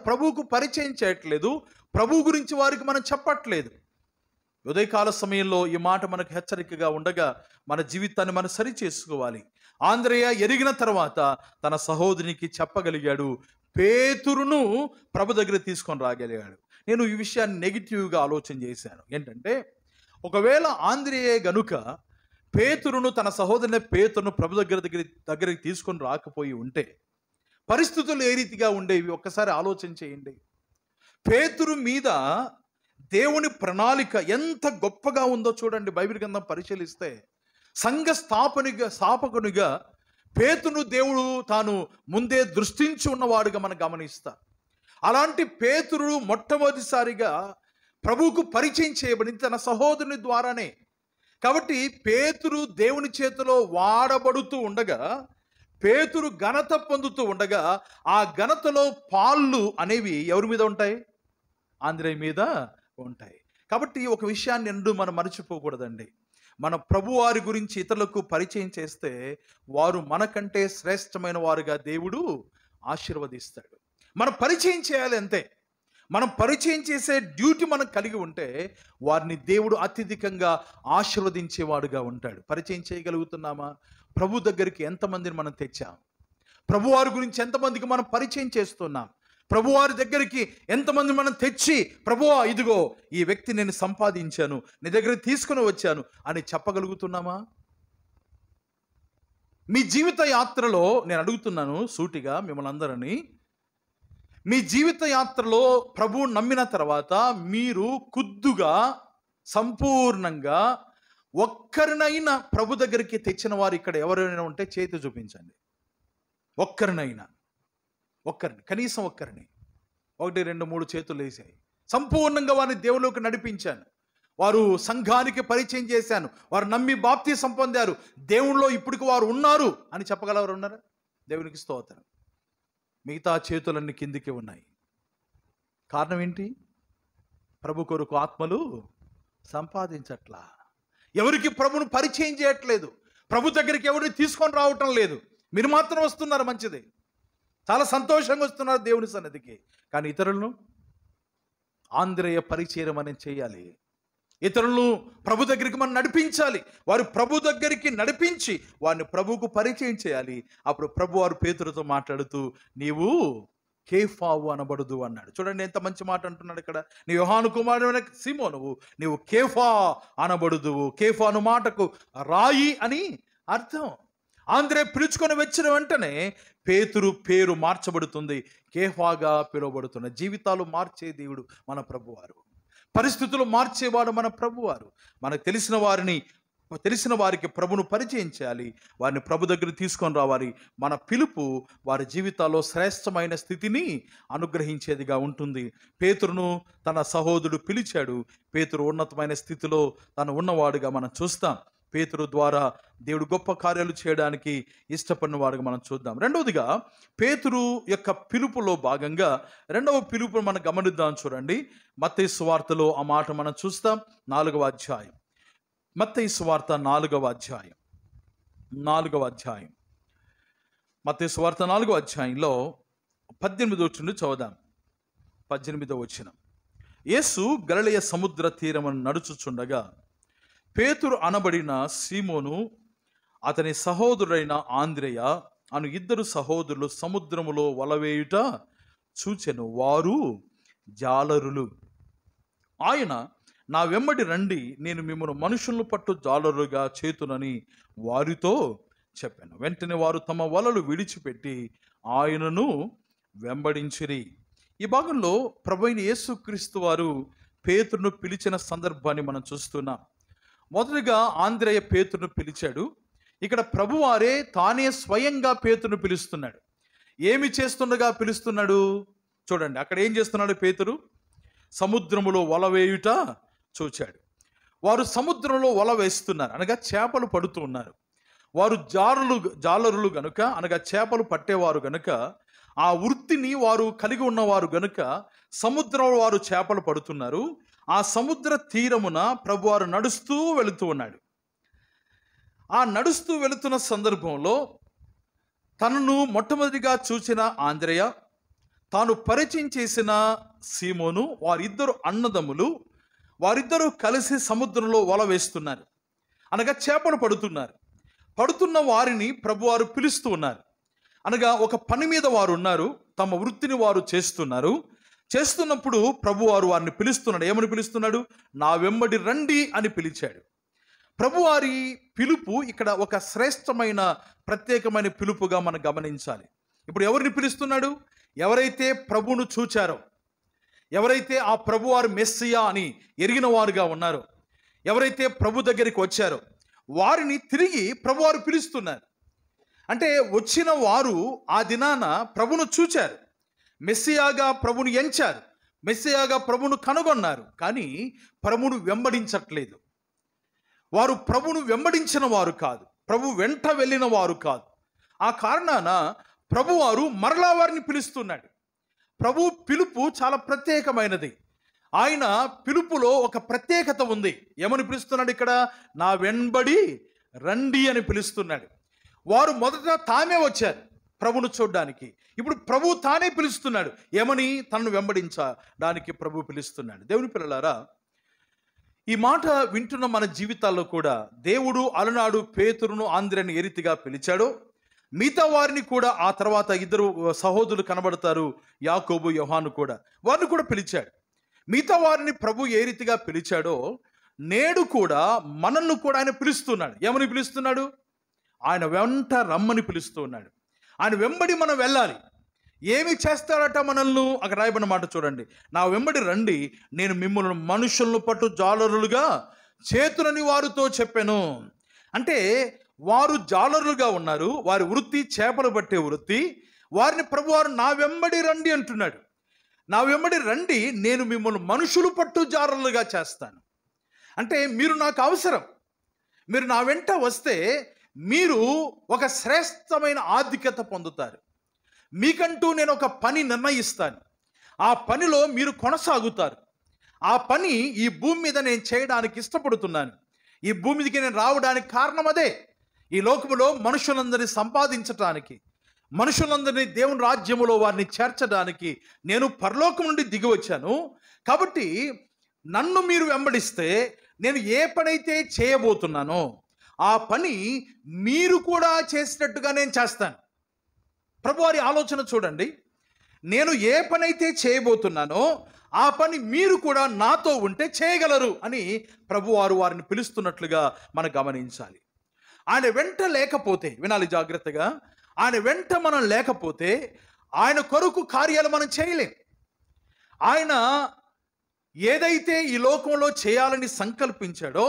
ప్రభువుకు పరిచయం చేయట్లేదు, ప్రభు గురించి వారికి మనం చెప్పట్లేదు. ఉదయకాల సమయంలో ఈ మాట మనకు హెచ్చరికగా ఉండగా మన జీవితాన్ని మనం సరి చేసుకోవాలి. ఆంద్రేయ ఎరిగిన తర్వాత తన సహోదరునికి చెప్పగలిగాడు, పేతురును ప్రభు దగ్గర తీసుకొని రాగలిగాడు. నేను ఈ విషయాన్ని నెగిటివ్గా ఆలోచన చేశాను. ఏంటంటే ఒకవేళ ఆంద్రేయ గనుక పేతురును, తన సహోదరుని పేతురును ప్రభు దగ్గరికి తీసుకొని రాకపోయి ఉంటే పరిస్థితులు ఏ రీతిగా ఉండేవి ఒక్కసారి ఆలోచన చేయండి. పేతురు మీద దేవుని ప్రణాళిక ఎంత గొప్పగా ఉందో చూడండి. బైబిల్ గ్రంథం పరిశీలిస్తే సంఘ స్థాపకునిగా పేతురును దేవుడు తాను ముందే దృష్టించి ఉన్నవాడుగా మనం గమనిస్తాం. అలాంటి పేతురు మొట్టమొదటిసారిగా ప్రభువుకు పరిచయం చేయబడింది తన సహోదరుని ద్వారానే. కాబట్టి పేతురు దేవుని చేతిలో వాడబడుతూ ఉండగా, పేతురు ఘనత పొందుతూ ఉండగా, ఆ ఘనతలో పాళ్ళు అనేవి ఎవరి మీద ఉంటాయి? ఆంద్రేయ మీద ఉంటాయి. కాబట్టి ఒక విషయాన్ని ఎందు మనం మర్చిపోకూడదండి. మన ప్రభు వారి గురించి ఇతరులకు పరిచయం చేస్తే వారు మనకంటే శ్రేష్టమైన వారుగా దేవుడు ఆశీర్వదిస్తాడు. మనం పరిచయం చేయాలి అంతే. మనం పరిచయం చేసే డ్యూటీ మనం కలిగి ఉంటే వారిని దేవుడు అత్యధికంగా ఆశీర్వదించేవాడుగా ఉంటాడు. పరిచయం చేయగలుగుతున్నామా? ప్రభు దగ్గరికి ఎంతమందిని మనం తెచ్చాం? ప్రభు వారి గురించి ఎంతమందికి మనం పరిచయం చేస్తున్నాం? ప్రభు వారి దగ్గరికి ఎంతమంది మనం తెచ్చి, ప్రభువా ఇదిగో ఈ వ్యక్తి నేను సంపాదించాను, నీ దగ్గరికి తీసుకుని వచ్చాను అని చెప్పగలుగుతున్నామా? మీ జీవిత యాత్రలో నేను అడుగుతున్నాను సూటిగా మిమ్మల్ని అందరినీ, మీ జీవిత యాత్రలో ప్రభువు నమ్మిన తర్వాత మీరు ఖుద్దుగా సంపూర్ణంగా ఒక్కరినైనా ప్రభు దగ్గరికి తెచ్చిన వారు ఇక్కడ ఎవరైనా ఉంటే చేతి చూపించండి. ఒక్కరినైనా, ఒక్కరిని, కనీసం ఒక్కరిని. 1, 2, 3 చేతులు వేసాయి. సంపూర్ణంగా వారిని దేవులోకి నడిపించాను, వారు సంఘానికి పరిచయం చేశాను, వారు నమ్మి బాప్తీసం పొందారు, దేవుళ్ళో ఇప్పటికి వారు ఉన్నారు అని చెప్పగలవారు ఉన్నారా? దేవునికి స్తోత్రం. మిగతా చేతులన్నీ కిందికి ఉన్నాయి. కారణం ఏంటి? ప్రభు కొరకు ఆత్మలు సంపాదించట్లా, ఎవరికి ప్రభును పరిచయం చేయట్లేదు, ప్రభు దగ్గరికి ఎవరిని తీసుకొని రావటం లేదు. మీరు మాత్రం వస్తున్నారు, మంచిది, చాలా సంతోషంగా వస్తున్నారు దేవుని సన్నిధికి. కానీ ఇతరులను ఆంద్రేయ పరిచయం అనేది చేయాలి. ఇతరులను ప్రభు దగ్గరికి మనం నడిపించాలి. వారు ప్రభు దగ్గరికి నడిపించి వారిని ప్రభువుకు పరిచయం చేయాలి. అప్పుడు ప్రభు వారు పేతురుతో మాట్లాడుతూ నీవు కేఫావు అనబడదు అన్నాడు. చూడండి ఎంత మంచి మాట అంటున్నాడు ఇక్కడ. నీ యోహాను కుమారుడైన సీమోనువు, నీవు కేఫా అనబడుదువు. కేఫా అను మాటకు రాయి అని అర్థం. ఆంద్రేయ పిలుచుకొని వచ్చిన వెంటనే పేతురు పేరు మార్చబడుతుంది, కేఫాగా పిలువబడుతున్న. జీవితాలు మార్చే దేవుడు మన ప్రభువారు, పరిస్థితులు మార్చేవాడు మన ప్రభువారు. మనకు తెలిసిన వారిని తెలిసిన వారికి ప్రభును పరిచయం చేయాలి, వారిని ప్రభు దగ్గర తీసుకొని రావాలి. మన పిలుపు వారి జీవితాల్లో శ్రేష్టమైన స్థితిని అనుగ్రహించేదిగా ఉంటుంది. పేతురును తన సహోదరుడు పిలిచాడు. పేతురు ఉన్నతమైన స్థితిలో తను ఉన్నవాడుగా మనం చూస్తాం. పేతురు ద్వారా దేవుడు గొప్ప కార్యాలు చేయడానికి ఇష్టపడిన వాడుగా మనం చూద్దాం. రెండవదిగా, పేతురు యొక్క పిలుపులో భాగంగా రెండవ పిలుపును మనం గమనిద్దాం. చూడండి, మత్తయి సువార్తలో ఆ మాట మనం చూస్తాం. 4వ అధ్యాయం, మత్తయి సువార్త 4వ అధ్యాయం, మత్తయి సువార్త 4వ అధ్యాయంలో 18వ వచనం చదువుదాం. 18వ వచనం, యేసు గలిలయ సముద్ర తీరమున నడుచుచుండగా పేతురు అనబడిన సీమోను అతని సహోదరుడైన ఆంద్రేయ అను ఇద్దరు సహోదరులు సముద్రములో వలవేయుట చూచెను. వారు జాలరులు. ఆయన, నా వెంబడి రండి, నేను మిమ్మల్ని మనుషులను పట్టు జాలరులుగా చేతునని వారితో చెప్పాను. వెంటనే వారు తమ వలలు విడిచిపెట్టి ఆయనను వెంబడించిరి. ఈ భాగంలో ప్రభువైన యేసుక్రీస్తు వారు పేతురును పిలిచిన సందర్భాన్ని మనం చూస్తున్నాం. మొదటిగా ఆంద్రేయ పేతురును పిలిచాడు. ఇక్కడ ప్రభువారే తానే స్వయంగా పేతురును పిలుస్తున్నాడు. ఏమి చేస్తుండగా పిలుస్తున్నాడు చూడండి. అక్కడ ఏం చేస్తున్నాడు పేతురు? సముద్రములో వల వేయుట చూచాడు. వారు సముద్రంలో వల వేస్తున్నారు, అనగా చేపలు పడుతూ ఉన్నారు. వారు జాలరులు గనుక, అనగా చేపలు పట్టేవారు గనుక, ఆ వృత్తిని వారు కలిగి ఉన్నవారు గనుక సముద్రంలో వారు చేపలు పడుతున్నారు. ఆ సముద్ర తీరమున ప్రభువారు నడుస్తూ వెళుతూ ఉన్నాడు. ఆ నడుస్తూ వెళుతున్న సందర్భంలో తనను మొట్టమొదటిగా చూసిన ఆంద్రేయ, తాను పరిచయం చేసిన సీమోను, వారిద్దరు అన్నదమ్ములు, వారిద్దరూ కలిసి సముద్రంలో వల వేస్తున్నారు, అనగా చేపలు పడుతున్నారు. పడుతున్న వారిని ప్రభువారు పిలుస్తూ ఉన్నారు. అనగా ఒక పని మీద వారు ఉన్నారు, తమ వృత్తిని వారు చేస్తున్నారు. చేస్తున్నప్పుడు ప్రభువారు వారిని పిలుస్తున్నాడు. ఏమని పిలుస్తున్నాడు? నా వెంబడి రండి అని పిలిచాడు. ప్రభువారి పిలుపు ఇక్కడ ఒక శ్రేష్టమైన ప్రత్యేకమైన పిలుపుగా మనం గమనించాలి. ఇప్పుడు ఎవరిని పిలుస్తున్నాడు? ఎవరైతే ప్రభువును చూచారో, ఎవరైతే ఆ ప్రభువారు మెస్సియా అని ఎరిగిన వారుగా ఉన్నారో, ఎవరైతే ప్రభు దగ్గరికి వచ్చారో వారిని తిరిగి ప్రభువారు పిలుస్తున్నారు. అంటే వచ్చిన వారు ఆ దినాన ప్రభును చూచారు, మెస్సియాగా ప్రభుని ఎంచారు, మెస్సియాగా ప్రభును కనుగొన్నారు. కానీ ప్రభును వెంబడించట్లేదు. వారు ప్రభును వెంబడించిన వారు కాదు, ప్రభు వెంట వెళ్ళిన వారు కాదు. ఆ కారణాన ప్రభువారు మరలా వారిని పిలుస్తున్నాడు. ప్రభు పిలుపు చాలా ప్రత్యేకమైనది. ఆయన పిలుపులో ఒక ప్రత్యేకత ఉంది. ఏమని పిలుస్తున్నాడు ఇక్కడ? నా వెంబడి రండి అని పిలుస్తున్నాడు. వారు మొదట తామే వచ్చారు ప్రభును చూడడానికి. ఇప్పుడు ప్రభు తానే పిలుస్తున్నాడు. ఏమని? తనను వెంబడించడానికి ప్రభు పిలుస్తున్నాడు. దేవుని పిల్లలారా, ఈ మాట వింటున్న మన జీవితాల్లో కూడా దేవుడు అలనాడు పేతురును ఆంద్రేయను ఏ రీతిగా పిలిచాడో, మిగతా వారిని కూడా ఆ తర్వాత ఇద్దరు సహోదరులు కనబడతారు, యాకోబు యోహాను కూడా, వారిని కూడా పిలిచాడు. మిగతా వారిని ప్రభు ఏ రీతిగా పిలిచాడో నేడు కూడా మనల్ని కూడా ఆయన పిలుస్తున్నాడు. ఏమని పిలుస్తున్నాడు? ఆయన వెంట రమ్మని పిలుస్తూ ఉన్నాడు. ఆయన వెంబడి మనం వెళ్ళాలి. ఏమి చేస్తాడట మనల్ని? అక్కడ రాయబడిన మాట చూడండి. నా వెంబడి రండి, నేను మిమ్మల్ని మనుషులను పట్టు జాలరులుగా చేతులని వారితో చెప్పాను. అంటే వారు జాలరులుగా ఉన్నారు, వారి వృత్తి చేపలు పట్టే వృత్తి. వారిని ప్రభువారు నా వెంబడి రండి అంటున్నాడు. నా వెంబడి రండి, నేను మిమ్మల్ని మనుషులు పట్టు జాలరులుగా చేస్తాను. అంటే మీరు నాకు అవసరం. మీరు నా వెంట వస్తే మీరు ఒక శ్రేష్టమైన ఆధిక్యత పొందుతారు. మీకంటూ నేను ఒక పని నిర్ణయిస్తాను. ఆ పనిలో మీరు కొనసాగుతారు. ఆ పని ఈ భూమి మీద నేను చేయడానికి ఇష్టపడుతున్నాను. ఈ భూమి మీదకి నేను రావడానికి కారణం అదే. ఈ లోకములో మనుషులందరినీ సంపాదించటానికి, మనుషులందరినీ దేవుని రాజ్యములో వారిని చేర్చడానికి నేను పరలోకం నుండి దిగి వచ్చాను. కాబట్టి నన్ను మీరు వెంబడిస్తే నేను ఏ పనైతే చేయబోతున్నానో ఆ పని మీరు కూడా చేసినట్టుగా నేను చేస్తాను. ప్రభువారి ఆలోచన చూడండి. నేను ఏ పని అయితే చేయబోతున్నానో ఆ పని మీరు కూడా నాతో ఉంటే చేయగలరు అని ప్రభువారు వారిని పిలుస్తున్నట్లుగా మనం గమనించాలి. ఆయన వెంట లేకపోతే, వినాలి జాగ్రత్తగా, ఆయన వెంట మనం లేకపోతే ఆయన కొరకు కార్యాలు మనం చేయలేం. ఆయన ఏదైతే ఈ లోకంలో చేయాలని సంకల్పించాడో,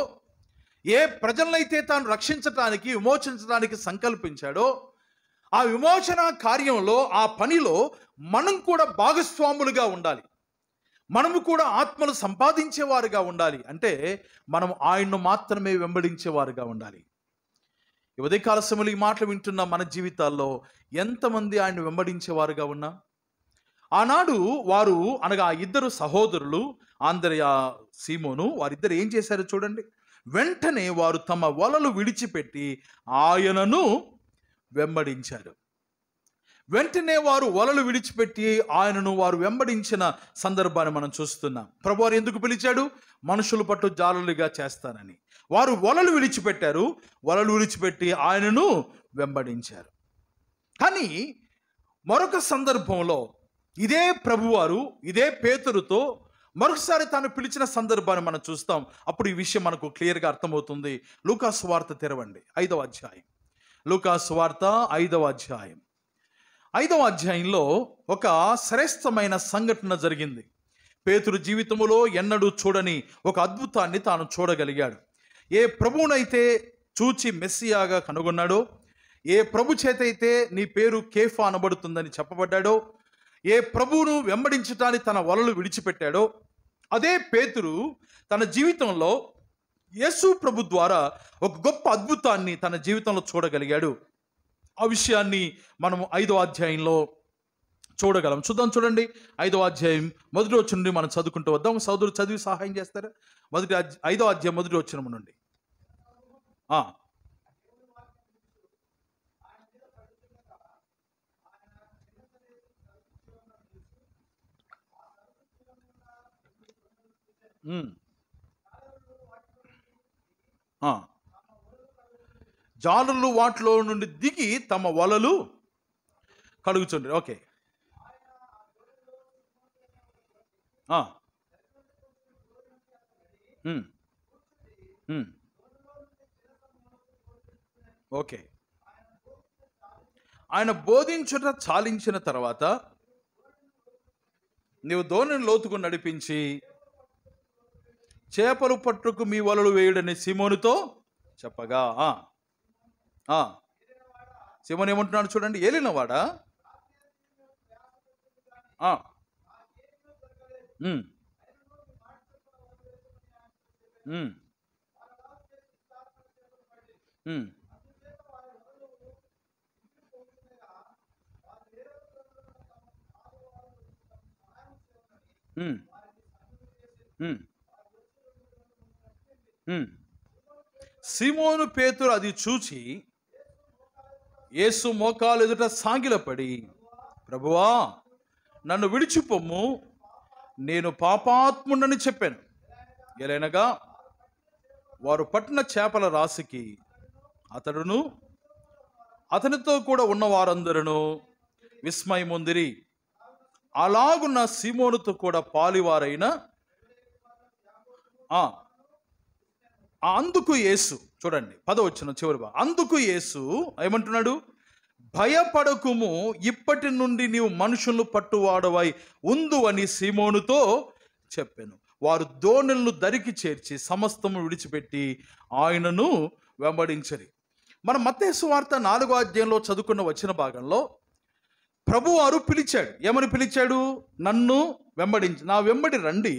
ఏ ప్రజలనైతే తాను రక్షించటానికి విమోచించడానికి సంకల్పించాడో ఆ విమోచన కార్యంలో, ఆ పనిలో మనం కూడా భాగస్వాములుగా ఉండాలి. మనము కూడా ఆత్మను సంపాదించేవారుగా ఉండాలి. అంటే మనం ఆయన్ను మాత్రమే వెంబడించేవారుగా ఉండాలి. ఈ ఉదయకాల సమయంలో ఈ మాటలు వింటున్న మన జీవితాల్లో ఎంతమంది ఆయన వెంబడించేవారుగా ఉన్నా? ఆనాడు వారు అనగా ఆ ఇద్దరు సహోదరులు ఆంద్రయ, సీమోను, వారిద్దరు ఏం చేశారో చూడండి. వెంటనే వారు తమ వలలు విడిచిపెట్టి ఆయనను వెంబడించారు. వెంటనే వారు వలలు విడిచిపెట్టి ఆయనను వారు వెంబడించిన సందర్భాన్ని మనం చూస్తున్నాం. ప్రభువారు ఎందుకు పిలిచాడు? మనుషులు పట్టు జాలలుగా చేస్తానని. వారు వలలు విడిచిపెట్టారు. వలలు విడిచిపెట్టి ఆయనను వెంబడించారు. కానీ మరొక సందర్భంలో ఇదే ప్రభువారు ఇదే పేతురుతో మరొకసారి తాను పిలిచిన సందర్భాన్ని మనం చూస్తాం. అప్పుడు ఈ విషయం మనకు క్లియర్గా అర్థమవుతుంది. లూకా సువార్త తెరవండి, 5వ అధ్యాయం. లూకా సువార్త 5వ అధ్యాయం. 5వ అధ్యాయంలో ఒక శ్రేష్టమైన సంఘటన జరిగింది. పేతురు జీవితంలో ఎన్నడూ చూడని ఒక అద్భుతాన్ని తాను చూడగలిగాడు. ఏ ప్రభువునైతే చూచి మెస్సియాగా కనుగొన్నాడో, ఏ ప్రభు చేతైతే నీ పేరు కేఫా అనబడుతుందని చెప్పబడ్డాడో, ఏ ప్రభువును వెంబడించటానికి తన వలలు విడిచిపెట్టాడో, అదే పేతురు తన జీవితంలో యేసు ప్రభు ద్వారా ఒక గొప్ప అద్భుతాన్ని తన జీవితంలో చూడగలిగాడు. ఆ విషయాన్ని మనం 5వ అధ్యాయంలో చూడగలం. చూడండి 5వ అధ్యాయం 1వ వచనం నుండి మనం చదువుకుంటూ వద్దాం. సోదరులు చదివి సహాయం చేస్తారా? 5వ అధ్యాయం 1వ వచనం నుండి. జాలర్లు వాటిలో నుండి దిగి తమ వలలు కడుగుచుండ్రి. Okay, okay. ఆయన బోధించుట చాలించిన తర్వాత నీవు దోణిని లోతుకు నడిపించి చేపలు పట్టుకు మీ వలలు వేయుడని సీమోనుతో చెప్పగా, సీమోను ఏమంటున్నాడు చూడండి. ఏలినవాడా, సీమోను పేతురు అది చూచి యేసు మోకాలు ఎదుట సాగిలపడి, ప్రభువా నన్ను విడిచిపొమ్ము, నేను పాపాత్ముడని చెప్పాను. ఎలైనగా వారు పట్టిన చేపల రాశికి అతడును అతనితో కూడా ఉన్న వారందరూ విస్మయముందిరి. అలాగున్న సీమోనుతో కూడా పాలివారైన అందుకు యేసు, చూడండి 10వ వచనం చివరి, అందుకు యేసు ఏమంటున్నాడు? భయపడకుము, ఇప్పటి నుండి నీవు మనుషులను పట్టువాడవై ఉందు అని సీమోనుతో చెప్పాను. వారు దోణులను దరికి చేర్చి సమస్తము విడిచిపెట్టి ఆయనను వెంబడించరి. మన మత్తయి సువార్త 4వ అధ్యాయంలో చదువుకున్న వచ్చిన భాగంలో ప్రభువారు పిలిచాడు. ఏమని పిలిచాడు? నన్ను వెంబడించి, నా వెంబడి రండి,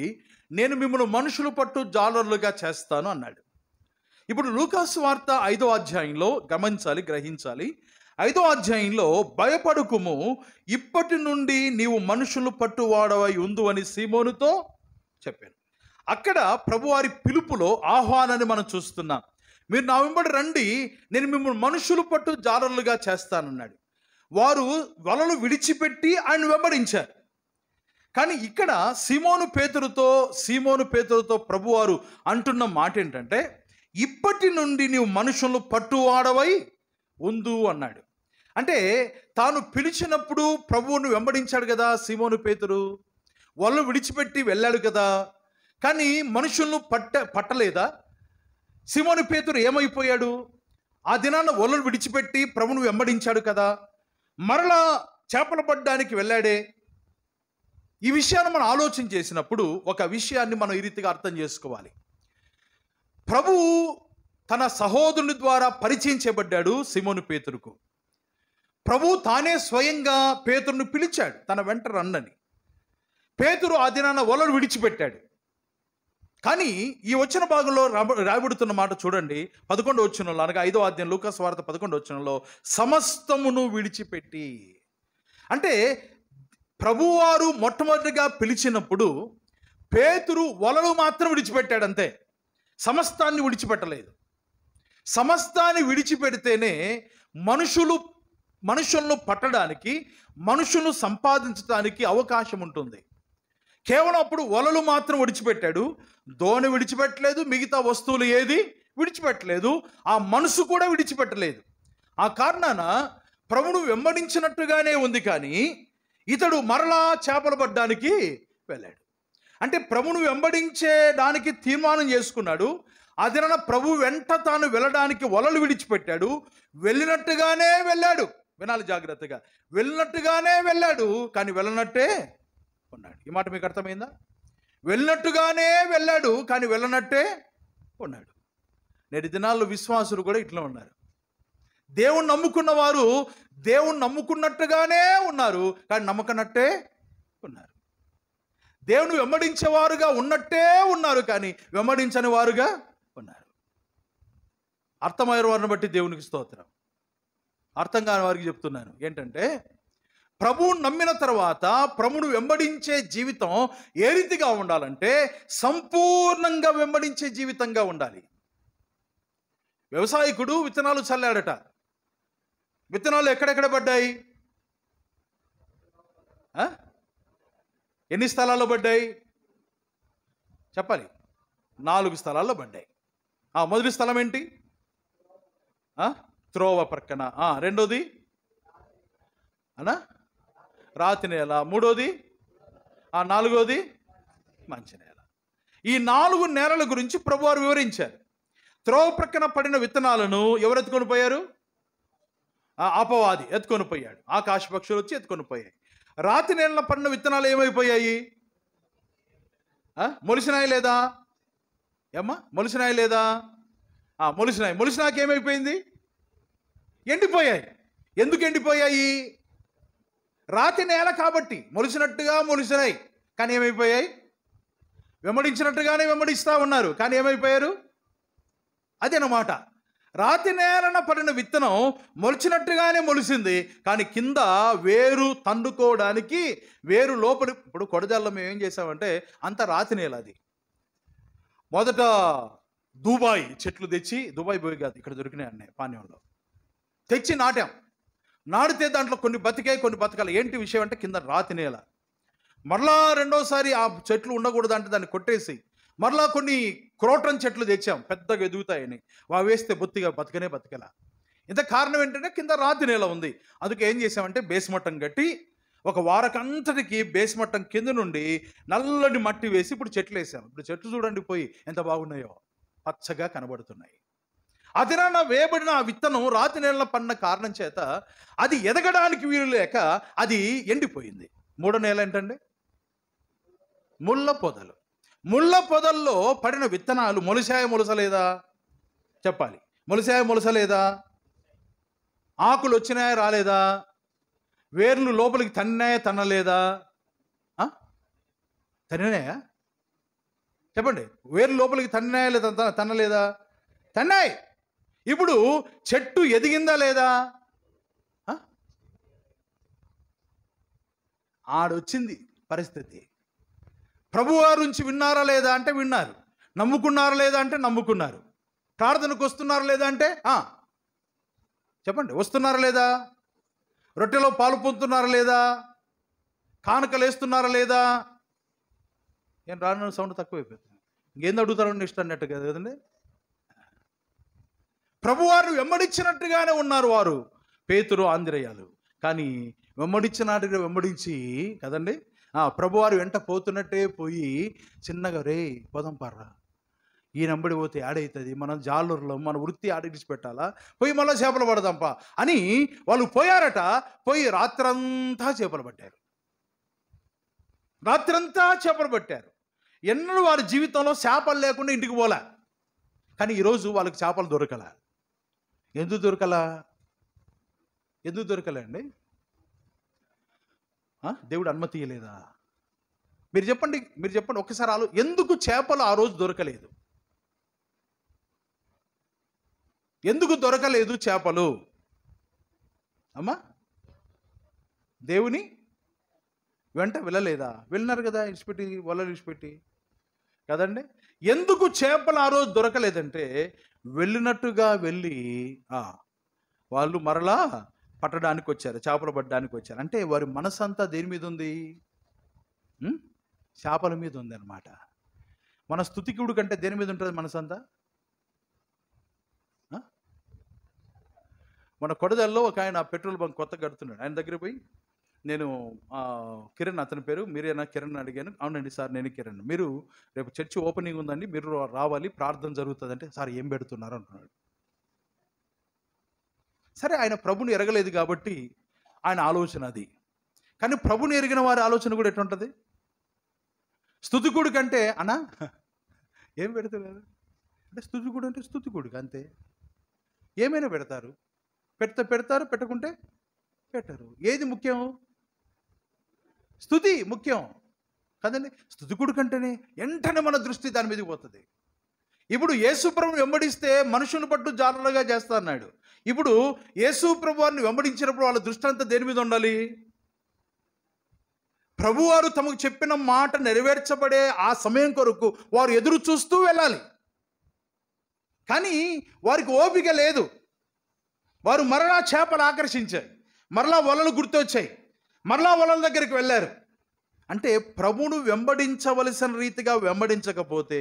నేను మిమ్మల్ని మనుషులు పట్టు జాలర్లుగా చేస్తాను అన్నాడు. ఇప్పుడు లూకా సువార్త 5వ అధ్యాయంలో గమనించాలి, గ్రహించాలి. 5వ అధ్యాయంలో భయపడకుము, ఇప్పటి నుండి నీవు మనుషులు పట్టువాడవై ఉందు అని సీమోనుతో చెప్పాను. అక్కడ ప్రభువారి పిలుపులో ఆహ్వానాన్ని మనం చూస్తున్నాం. మీరు నా వెంబడి రండి, నేను మిమ్మల్ని మనుషులు పట్టు జాలర్లుగా చేస్తానన్నాడు. వారు వలలు విడిచిపెట్టి ఆయన వెంబడించారు. కానీ ఇక్కడ సీమోను పేతురుతో ప్రభువారు అంటున్న మాట ఏంటంటే, ఇప్పటి నుండి నీవు మనుషులను పట్టువాడవై ఉందు అన్నాడు. అంటే తాను పిలిచినప్పుడు ప్రభువును వెంబడించాడు కదా సీమోను పేతురు, వలలు విడిచిపెట్టి వెళ్ళాడు కదా. కానీ మనుషులను పట్టలేదా? సీమోను పేతురు ఏమైపోయాడు? ఆ దినాన వలలు విడిచిపెట్టి ప్రభువును వెంబడించాడు కదా, మరలా చేపలు పట్టడానికి వెళ్ళాడే. ఈ విషయాన్ని మనం ఆలోచన చేసినప్పుడు ఒక విషయాన్ని మనం ఈ రీతిగా అర్థం చేసుకోవాలి. ప్రభువు తన సహోదరుని ద్వారా పరిచయం చేయబడ్డాడు సీమోను పేతురుకు. ప్రభు తానే స్వయంగా పేతురును పిలిచాడు తన వెంట రన్నని. పేతురు ఆ దినాన వలలు విడిచిపెట్టాడు. కానీ ఈ వచ్చిన భాగంలో రాయబడుతున్న మాట చూడండి, 11వ వచనంలో, అనగా 5వ అధ్యాయం లూకా వార్త 11వ వచనంలో, సమస్తమును విడిచిపెట్టి. అంటే ప్రభువారు మొట్టమొదటిగా పిలిచినప్పుడు పేతురు వలలు మాత్రం విడిచిపెట్టాడు, అంతే. సమస్తాన్ని విడిచిపెట్టలేదు. సమస్తాన్ని విడిచిపెడితేనే మనుషులను పట్టడానికి, మనుషులను సంపాదించడానికి అవకాశం ఉంటుంది. కేవలం అప్పుడు వలలు మాత్రం విడిచిపెట్టాడు, దోణి విడిచిపెట్టలేదు, మిగతా వస్తువులు ఏది విడిచిపెట్టలేదు, ఆ మనసు కూడా విడిచిపెట్టలేదు. ఆ కారణాన ప్రభువును వెంబడించినట్టుగానే ఉంది, కానీ ఇతడు మరలా చేపలు పడ్డానికి వెళ్ళాడు. అంటే ప్రభువును వెంబడించేదానికి తీర్మానం చేసుకున్నాడు. అదిన ప్రభు వెంట తాను వెళ్ళడానికి వలలు విడిచిపెట్టాడు. వెళ్ళినట్టుగానే వెళ్ళాడు. వినాలి జాగ్రత్తగా, వెళ్ళినట్టుగానే వెళ్ళాడు, కానీ వెళ్ళనట్టే ఉన్నాడు. ఈ మాట మీకు అర్థమైందా? వెళ్ళినట్టుగానే వెళ్ళాడు, కానీ వెళ్ళనట్టే ఉన్నాడు. నేటి దినాల్లో విశ్వాసులు కూడా ఇట్లా ఉన్నారు. దేవుణ్ణి నమ్ముకున్న వారు దేవుణ్ణి నమ్ముకున్నట్టుగానే ఉన్నారు, కానీ నమ్మకనట్టే ఉన్నారు. దేవుని వెంబడించేవారుగా ఉన్నట్టే ఉన్నారు, కానీ వెంబడించని వారుగా ఉన్నారు. అర్థమయ్యే వారిని బట్టి దేవునికి స్తోత్రం. అర్థం కాని వారికి చెప్తున్నాను ఏంటంటే, ప్రభువును నమ్మిన తర్వాత ప్రభువును వెంబడించే జీవితం ఏ రీతిగా ఉండాలంటే సంపూర్ణంగా వెంబడించే జీవితంగా ఉండాలి. వ్యవసాయకుడు విత్తనాలు చల్లాడట. విత్తనాలు ఎక్కడెక్కడ పడ్డాయి? ఎన్ని స్థలాల్లో పడ్డాయి చెప్పాలి? 4 స్థలాల్లో పడ్డాయి. మొదటి స్థలం ఏంటి? త్రోవ ప్రక్కన. రెండోది రాతి నేల. మూడోది, నాలుగోది మంచి నేల. ఈ 4 నేలల గురించి ప్రభువారు వివరించారు. త్రోవ ప్రక్కన పడిన విత్తనాలను ఎవరు ఎత్తుకొని పోయారు? అపవాది ఎత్తుకొని పోయాడు. ఆకాశ పక్షులు వచ్చి ఎత్తుకొని పోయాయి. రాతి నేలలో పడిన విత్తనాలు ఏమైపోయాయి? మొలిసినాయి లేదా? మొలిసినాయి లేదా? మొలిసినాయి. మొలిసినాక ఏమైపోయింది? ఎండిపోయాయి. ఎందుకు ఎండిపోయాయి? రాతి నేల కాబట్టి మొలిసినట్టుగా మొలిసినాయి, కానీ ఏమైపోయాయి? వెంబడించినట్టుగానే వెంబడిస్తూ ఉన్నారు, కానీ ఏమైపోయారు? అదేనమాట. రాతి నేలన పడిన విత్తనం మొలిచినట్టుగానే మొలిసింది, కానీ కింద వేరు తండుకోవడానికి వేరు లోపలి. ఇప్పుడు కొడజాల్లో మేము ఏం చేసామంటే అంత రాతి నేల అది. మొదట దుబాయ్ చెట్లు తెచ్చి, దుబాయ్ పోయి కాదు, ఇక్కడ దొరికినాయి అన్నీ పానీయంలో తెచ్చి నాటాం. నాటితే దాంట్లో కొన్ని బతికాయి, కొన్ని బతకాలి. ఏంటి విషయం అంటే కింద రాతి నేల. మరలా రెండోసారి ఆ చెట్లు ఉండకూడదు అంటే దాన్ని కొట్టేసి మరలా కొన్ని క్రోటన్ చెట్లు తెచ్చాం, పెద్దగా ఎదుగుతాయని. వేస్తే బొత్తిగా బతకల. ఇంత కారణం ఏంటంటే కింద రాతి నేల ఉంది. అందుకే ఏం చేసామంటే బేస్మట్టం కట్టి ఒక వారకంతటికి బేస్మట్టం కింద నుండి నల్లని మట్టి వేసి ఇప్పుడు చెట్లు వేసాం. ఇప్పుడు చెట్లు చూడండి పోయి ఎంత బాగున్నాయో, పచ్చగా కనబడుతున్నాయి. అదిన వేయబడిన ఆ విత్తనం రాతి నేల పడిన కారణం చేత అది ఎదగడానికి వీలు లేక అది ఎండిపోయింది. మూడో నేల ఏంటండి? ముళ్ళ పొదలు. ముళ్ళ పొదల్లో పడిన విత్తనాలు మొలిసాయ మొలసలేదా చెప్పాలి? మొలిసాయ మొలసలేదా? ఆకులు వచ్చినాయా రాలేదా? వేర్లు లోపలికి తన్నాయా తన్నలేదా? తన్నాయా చెప్పండి? వేర్లు లోపలికి తన్నాయా లేదా తన్నలేదా? తన్నాయి. ఇప్పుడు చెట్టు ఎదిగిందా లేదా? ఆడొచ్చింది పరిస్థితి. ప్రభువారి నుంచి విన్నారా లేదా అంటే విన్నారు. నమ్ముకున్నారా లేదా అంటే నమ్ముకున్నారు. ప్రార్థనకు వస్తున్నారా లేదా అంటే చెప్పండి, వస్తున్నారా లేదా? రొట్టెలో పాలు పొందుతున్నారా లేదా? కానుకలు వేస్తున్నారా లేదా? ఏం రాను సౌండ్ తక్కువైపోతుంది. ఇంకేంది అడుగుతారని ఇష్టం అన్నట్టు కదండి. ప్రభువారు వెంబడించినట్టుగానే ఉన్నారు వారు, పేతురు ఆంద్రేయాలు. కానీ వెంబడించినట్టుగా వెంబడించి కదండి, ప్రభువారు వెంట పోతున్నట్టే పోయి చిన్నగా రే పోదాం పారా, ఈ నంబడి పోతే ఆడవుతుంది, మనం జాలూరులో మన వృత్తి ఆడిడిచి పెట్టాలా, పోయి మళ్ళీ చేపలు పడదాంపా అని వాళ్ళు పోయారట. పోయి రాత్రంతా చేపలు పట్టారు. రాత్రంతా చేపలు పట్టారు. ఎన్నడూ వారి జీవితంలో చేపలు లేకుండా ఇంటికి పోలే. కానీ ఈరోజు వాళ్ళకి చేపలు దొరకల. ఎందుకు దొరకలా? ఎందుకు దొరకలే అండి? దేవుడు అనుమతి ఇయ్యలేదా? మీరు చెప్పండి ఒక్కసారి ఎందుకు చేపలు ఆ రోజు దొరకలేదు? ఎందుకు దొరకలేదు చేపలు? అమ్మా, దేవుని వెంట వెళ్ళలేదా? వెళ్ళినారు కదా, ఇడిచిపెట్టి, వలలు ఇడిచిపెట్టి కదండి. ఎందుకు చేపలు ఆ రోజు దొరకలేదంటే, వెళ్ళినట్టుగా వెళ్ళి వాళ్ళు మరలా పట్టడానికి వచ్చారు, చేపలు పట్టడానికి వచ్చారు. అంటే వారి మనసు అంతా దేని మీద ఉంది? చేపల మీద ఉంది అన్నమాట. మన స్తుతికుడు కంటే దేని మీద ఉంటుంది మనసు అంతా? మన కొడదల్లో ఒక ఆయన పెట్రోల్ బంక్ కొత్త కడుతున్నాడు. ఆయన దగ్గర పోయి, నేను కిరణ్, అతని పేరు, మీరేనా కిరణ్ అడిగాను. అవునండి సార్, నేను కిరణ్. మీరు రేపు చర్చి ఓపెనింగ్ ఉందండి, మీరు రావాలి, ప్రార్థన జరుగుతుంది అంటే, సార్ ఏం పెడుతున్నారు అంటున్నాడు. సరే, ఆయన ప్రభుని ఎరగలేదు కాబట్టి ఆయన ఆలోచన అది. కానీ ప్రభుని ఎరిగిన వారి ఆలోచన కూడా ఎట్లుంటుంది? స్తుతికుడు కంటే అన్నా ఏం పెడతారు అంటే, స్తుతికుడు అంటే స్తుతికుడు అంతే, ఏమైనా పెడతారు, పెడతారు, పెట్టకుంటే పెట్టరు. ఏది ముఖ్యం? స్తుతి ముఖ్యం కదండి. స్తుతికుడు కంటేనే వెంటనే మన దృష్టి దాని మీదకి పోతుంది. ఇప్పుడు యేసుప్రభుని వెంబడిస్తే మనుషుని పట్టు జాలలుగా చేస్తా అన్నాడు. ఇప్పుడు యేసుప్రభు వారిని వెంబడించినప్పుడు వాళ్ళ దృష్టి అంతా దేని మీద ఉండాలి? ప్రభువారు తమకు చెప్పిన మాట నెరవేర్చబడే ఆ సమయం కొరకు వారు ఎదురు చూస్తూ వెళ్ళాలి. కానీ వారికి ఓపిక లేదు. వారు మరలా చేపలు ఆకర్షించాయి, మరలా వలలు గుర్తొచ్చాయి, మరలా వలల దగ్గరికి వెళ్ళారు. అంటే ప్రభువును వెంబడించవలసిన రీతిగా వెంబడించకపోతే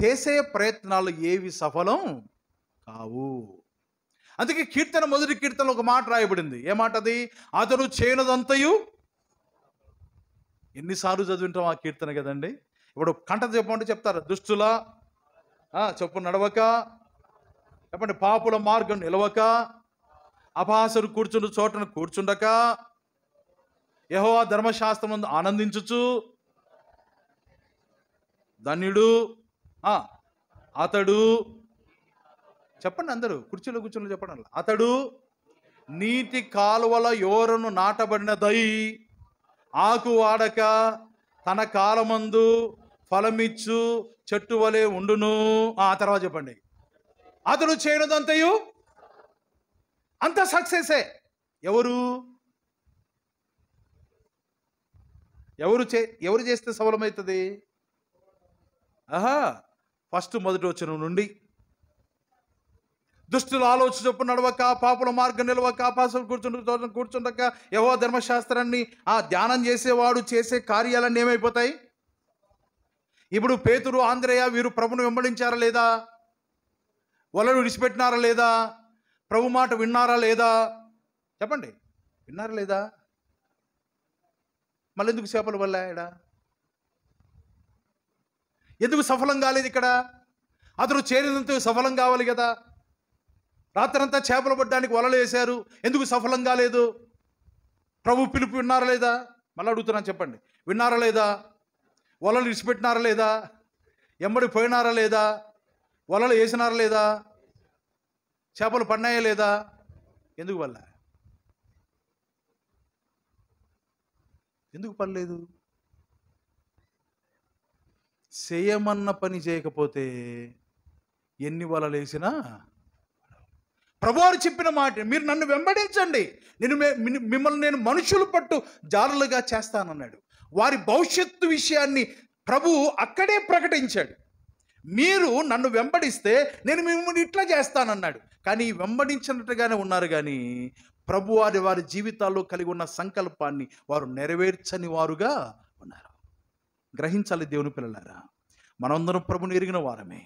చేసే ప్రయత్నాలు ఏవి సఫలం కావు. అందుకే మొదటి కీర్తనలో ఒక మాట రాయబడింది. ఏ మాట అది? అతను చేయనదంతయు. ఎన్నిసార్లు చదివింటాం ఆ కీర్తన కదండి. ఇప్పుడు కంట చెప్పమంటే చెప్తారు, దుష్టుల చెప్పు నడవక, చెప్పండి, పాపుల మార్గం నిలవక, అపహాసరు కూర్చుండు చోటను కూర్చుండక, యెహోవా ధర్మశాస్త్రమందు ఆనందించుచు, ధన్యుడు అతడు. చెప్పండి అందరూ, కుర్చీలో కూర్చుని చెప్పండి. అతడు నీటి కాలువల యోరను నాటబడినదై ఆకు వాడక తన కాలమందు ఫలమిచ్చు చెట్టు వలె ఉండును. ఆ తర్వాత చెప్పండి, అతడు చేయనదంతయు. అంత సక్సెసే. ఎవరు చేస్తే సఫలమవుతుంది? ఫస్ట్ మొదటి వచనం నుండి, దుష్టుల ఆలోచన చొప్పున నడవక, పాపుల మార్గం నిలవక, అపహాసకులు కూర్చుండక, యెహోవా ధర్మశాస్త్రాన్ని ధ్యానం చేసేవాడు చేసే కార్యాలన్నీ ఏమైపోతాయి? ఇప్పుడు పేతురు, ఆంద్రేయ వీరు ప్రభును వెంబడించారా లేదా? వలలు విడిచిపెట్టినారా లేదా? ప్రభు మాట విన్నారా లేదా? చెప్పండి, విన్నారా లేదా? మళ్ళీ ఎందుకు చేపలు వల్ల ఎందుకు సఫలం కాలేదు ఇక్కడ? అతను చేరినంత సఫలం కావాలి కదా. రాత్రంతా చేపలు పట్టడానికి వలలు వేశారు, ఎందుకు సఫలం కాలేదు? ప్రభు పిలుపు విన్నారా లేదా? మళ్ళీ అడుగుతున్నాను, చెప్పండి, విన్నారా లేదా? వలలు విడిచిపెట్టినారా లేదా? ఎమ్మడి పోయినారా లేదా? వలలు వేసినారా లేదా? చేపలు పడినాయా లేదా? ఎందుకు వల్ల? ఎందుకు పడలేదు? చేయమన్న పని చేయకపోతే ఎన్ని వలలు వేసినా. ప్రభువారు చెప్పిన మాట, మీరు నన్ను వెంబడించండి, మిమ్మల్ని నేను మనుషులు పట్టు జారులుగా చేస్తానన్నాడు. వారి భవిష్యత్తు విషయాన్ని ప్రభు అక్కడే ప్రకటించాడు. మీరు నన్ను వెంబడిస్తే నేను మిమ్మల్ని ఇట్లా చేస్తానన్నాడు. కానీ వెంబడించినట్టుగానే ఉన్నారు, కానీ ప్రభు వారి జీవితాల్లో కలిగి ఉన్న సంకల్పాన్ని వారు నెరవేర్చని వారుగా ఉన్నారు. గ్రహించాలి దేవుని పిల్లలారా, మనందరం ప్రభుని ఎరిగిన వారమే,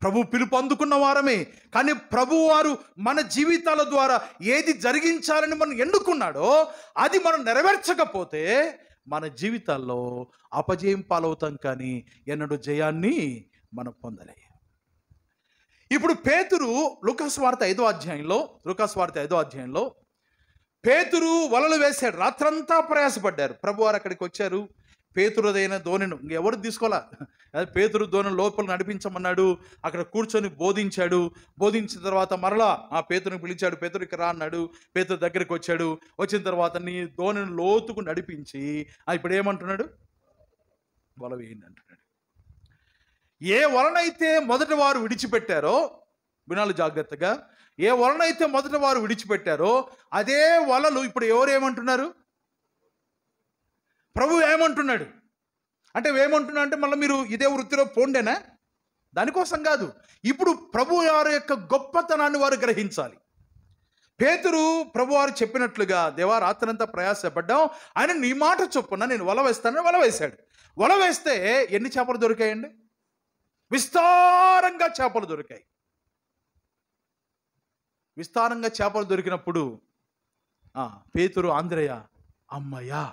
ప్రభు పిలుపు అందుకున్న వారమే. కానీ ప్రభు వారు మన జీవితాల ద్వారా ఏది జరిగించాలని మనం ఎన్నుకున్నాడో అది మనం నెరవేర్చకపోతే మన జీవితాల్లో అపజయం పాలవుతాం, కానీ ఎన్నడూ జయాన్ని మనం పొందలే. ఇప్పుడు పేతురు లూకాసు వార్త 5వ అధ్యాయంలో పేతురు వలలు వేశాడు. రాత్రంతా ప్రయాసపడ్డారు. ప్రభువారు అక్కడికి వచ్చారు. పేతురుదైన ధోనిను ఇంకెవరు తీసుకోవాలా, అదే పేతురు ధోని లోపల నడిపించమన్నాడు. అక్కడ కూర్చొని బోధించాడు. బోధించిన తర్వాత మరలా ఆ పేతురుని పిలిచాడు. పేతురికి రా అన్నాడు. పేతురు దగ్గరికి వచ్చాడు. వచ్చిన తర్వాత నీ ధోనిని లోతుకు నడిపించి ఇప్పుడు ఏమంటున్నాడు, వల వేయండి అంటున్నాడు. ఏ వలనైతే మొదట వారు విడిచిపెట్టారో, వినాలి జాగ్రత్తగా, ఏ వలనైతే మొదట వారు విడిచిపెట్టారో అదే వలలు ఇప్పుడు ఎవరు ఏమంటున్నారు, ప్రభు ఏమంటున్నాడు అంటే, ఏమంటున్నా అంటే మళ్ళీ మీరు ఇదే వృత్తిలో పోండేనా, దానికోసం కాదు. ఇప్పుడు ప్రభు వారి యొక్క గొప్పతనాన్ని వారు గ్రహించాలి. పేతురు ప్రభు వారు చెప్పినట్లుగా, దేవా రాత్రంతా ప్రయాసపడ్డాం, ఆయన నీ మాట చొప్పున నేను వల వేస్తానని వల వేశాడు. వల వేస్తే ఎన్ని చేపలు దొరికాయండి? విస్తారంగా చేపలు దొరికాయి. విస్తారంగా చేపలు దొరికినప్పుడు పేతురు, ఆంద్రేయ, అమ్మయ్యా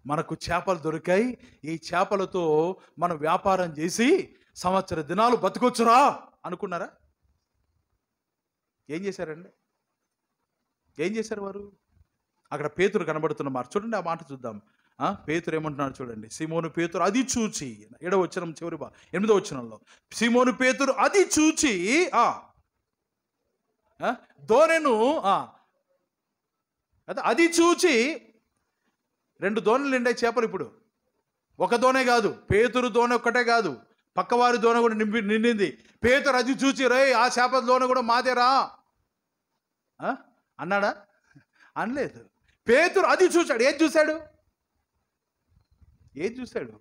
మనకు చేపలు దొరికాయి, ఈ చేపలతో మనం వ్యాపారం చేసి సంవత్సర దినాలు బతకొచ్చురా అనుకున్నారా? ఏం చేశారండి? ఏం చేశారు వారు? అక్కడ పేతురు కనబడుతున్న మాట చూడండి, ఆ మాట చూద్దాం. పేతురు ఏమంటున్నాడు చూడండి. సీమోను పేతురు అది చూచి, 7వ వచనం చివరి 8వ వచనంలో, సీమోను పేతురు అది చూచి ధోనెను అది చూచి, 2 దోణలు నిండే చేపలు. ఇప్పుడు ఒక దోణే కాదు, పేతురు దోణి ఒక్కటే కాదు, పక్కవారి దోణ కూడా నిండింది. పేతురు అది చూచి, రే ఆ చేపల దోణ కూడా మాదేరా అన్నాడా? అనలేదు. పేతురు అది చూశాడు. ఏది చూశాడు?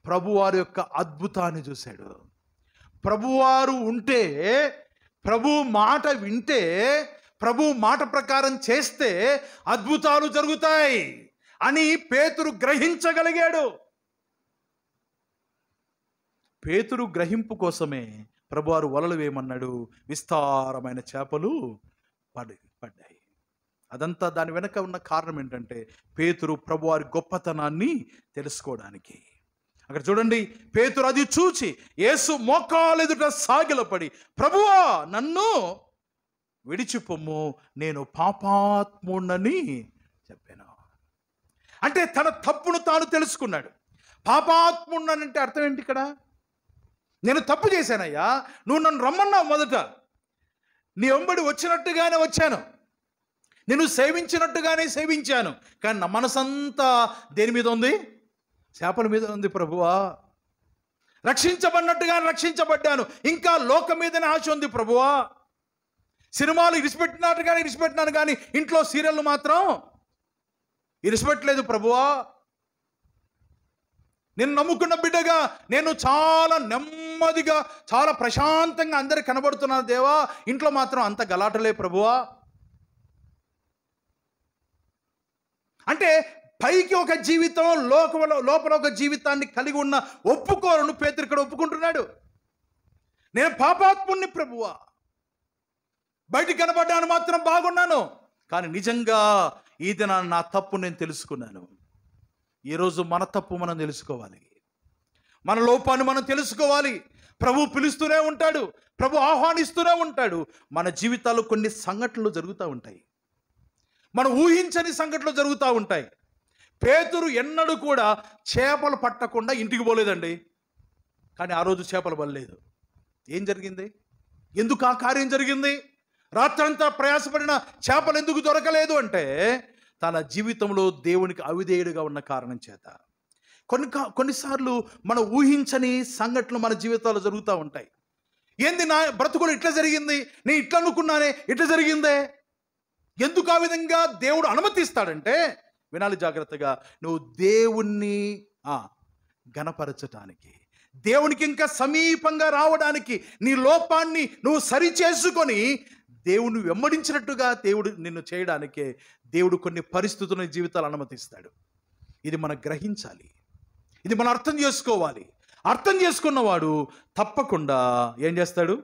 ప్రభువారి యొక్క అద్భుతాన్ని చూశాడు. ప్రభువారు ఉంటే, ప్రభు మాట వింటే, ప్రభు మాట ప్రకారం చేస్తే అద్భుతాలు జరుగుతాయి అని పేతురు గ్రహించగలిగాడు. పేతురు గ్రహింపు కోసమే ప్రభువారు వలలు వేయమన్నాడు. విస్తారమైన చేపలు పడ్డాయి. అదంతా దాని వెనక ఉన్న కారణం ఏంటంటే, పేతురు ప్రభువారి గొప్పతనాన్ని తెలుసుకోవడానికి. అక్కడ చూడండి, పేతురు అది చూచి యేసు మోకాలెదుట సాగిలపడి, ప్రభువా నన్ను విడిచిపొమ్ము, నేను పాపాత్ముడని చెప్పాను. అంటే తన తప్పును తాను తెలుసుకున్నాడు. పాపాత్ముడనంటే అర్థం ఏంటి? ఇక్కడ నేను తప్పు చేశానయ్యా, నువ్వు నన్ను రమ్మన్నావు, మొదట నీ వెంబడి వచ్చినట్టుగానే వచ్చాను, నేను సేవించినట్టుగానే సేవించాను, కానీ నా మనసంతా దేని మీద ఉంది? చేపల మీద ఉంది ప్రభువా. రక్షించబడినట్టుగా రక్షించబడ్డాను, ఇంకా లోకం మీదనే ఆశ ఉంది ప్రభువా. సినిమాలు ఇరిసిపెట్టినట్టుగానే ఇరిసిపెట్టినాను, కానీ ఇంట్లో సీరియళ్ళు మాత్రం ఇరిసిపెట్టలేదు ప్రభువా. నేను నమ్ముకున్న బిడ్డగా నేను చాలా నెమ్మదిగా, చాలా ప్రశాంతంగా అందరికి కనబడుతున్నాను దేవా, ఇంట్లో మాత్రం అంత గలాటలే ప్రభువా. అంటే పైకి ఒక జీవితం, లోపల ఒక జీవితాన్ని కలిగి ఉన్న ఒప్పుకోరును పేతురు ఇక్కడ ఒప్పుకుంటున్నాడు. నేను పాపాత్ముణ్ణి ప్రభువా, బయటికి కనబడ్డాను మాత్రం బాగున్నాను, కానీ నిజంగా ఈ దినాన్ని నా తప్పు నేను తెలుసుకున్నాను. ఈరోజు మన తప్పు మనం తెలుసుకోవాలి, మన లోపాన్ని మనం తెలుసుకోవాలి. ప్రభు పిలుస్తూనే ఉంటాడు, ప్రభు ఆహ్వానిస్తూనే ఉంటాడు. మన జీవితాల్లో కొన్ని సంఘటనలు జరుగుతూ ఉంటాయి, మనం ఊహించని సంఘటనలు జరుగుతూ ఉంటాయి. పేతురు ఎన్నడూ కూడా చేపలు పట్టకుండా ఇంటికి పోలేదండి, కానీ ఆ రోజు చేపలు పడలేదు. ఏం జరిగింది? ఎందుకు ఆ కార్యం జరిగింది? రాత్రంతా ప్రయాసపడిన చేపలు ఎందుకు దొరకలేదు అంటే, తన జీవితంలో దేవునికి అవిధేయుడిగా ఉన్న కారణం చేత. కొన్నిసార్లు మనం ఊహించని సంఘటనలు మన జీవితాల్లో జరుగుతూ ఉంటాయి. ఏంది నా బ్రతుకులు ఇట్లా జరిగింది, నేను ఇట్లా అనుకున్నానే, ఇట్లా జరిగిందే. ఎందుకు ఆ విధంగా దేవుడు అనుమతిస్తాడంటే, వినాలి జాగ్రత్తగా, నువ్వు దేవుణ్ణి ఘనపరచటానికి, దేవునికి ఇంకా సమీపంగా రావడానికి, నీ లోపాన్ని నువ్వు సరి చేసుకొని దేవుని వెంబడించినట్టుగా దేవుడు నిన్ను చేయడానికే దేవుడు కొన్ని పరిస్థితులను జీవితాలు అనుమతిస్తాడు. ఇది మనం గ్రహించాలి, ఇది మనం అర్థం చేసుకోవాలి. అర్థం చేసుకున్నవాడు తప్పకుండా ఏం చేస్తాడు?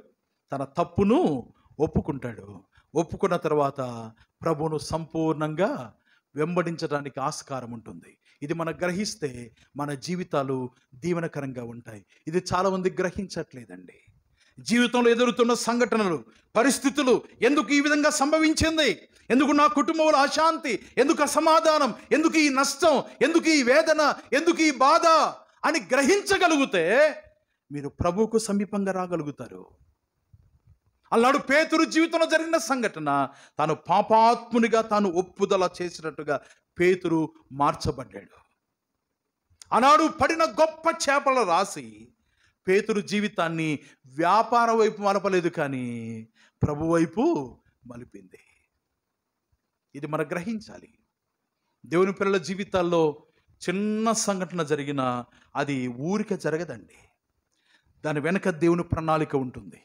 తన తప్పును ఒప్పుకుంటాడు. ఒప్పుకున్న తర్వాత ప్రభువును సంపూర్ణంగా వెంబడించడానికి ఆస్కారం ఉంటుంది. ఇది మనం గ్రహిస్తే మన జీవితాలు దీవెనకరంగా ఉంటాయి. ఇది చాలామంది గ్రహించట్లేదండి. జీవితంలో ఎదురుతున్న సంఘటనలు, పరిస్థితులు ఎందుకు ఈ విధంగా సంభవించింది, ఎందుకు నా కుటుంబంలో అశాంతి, ఎందుకు అసమాధానం, ఎందుకు ఈ నష్టం, ఎందుకు ఈ వేదన, ఎందుకు ఈ బాధ అని గ్రహించగలిగితే మీరు ప్రభువుకు సమీపంగా రాగలుగుతారు. అన్నాడు పేతురు జీవితంలో జరిగిన సంఘటన, తాను పాపాత్మునిగా తాను ఒప్పుదల చేసినట్టుగా పేతురు మార్చబడ్డాడు. ఆనాడు పడిన గొప్ప చేపల రాశి పేతురు జీవితాన్ని వ్యాపార వైపు మలపలేదు, కానీ ప్రభు వైపు మలిపింది. ఇది మనం గ్రహించాలి. దేవుని పిల్లల జీవితాల్లో చిన్న సంఘటన జరిగినా అది ఊరికే జరగదండి. దాని వెనక దేవుని ప్రణాళిక ఉంటుంది.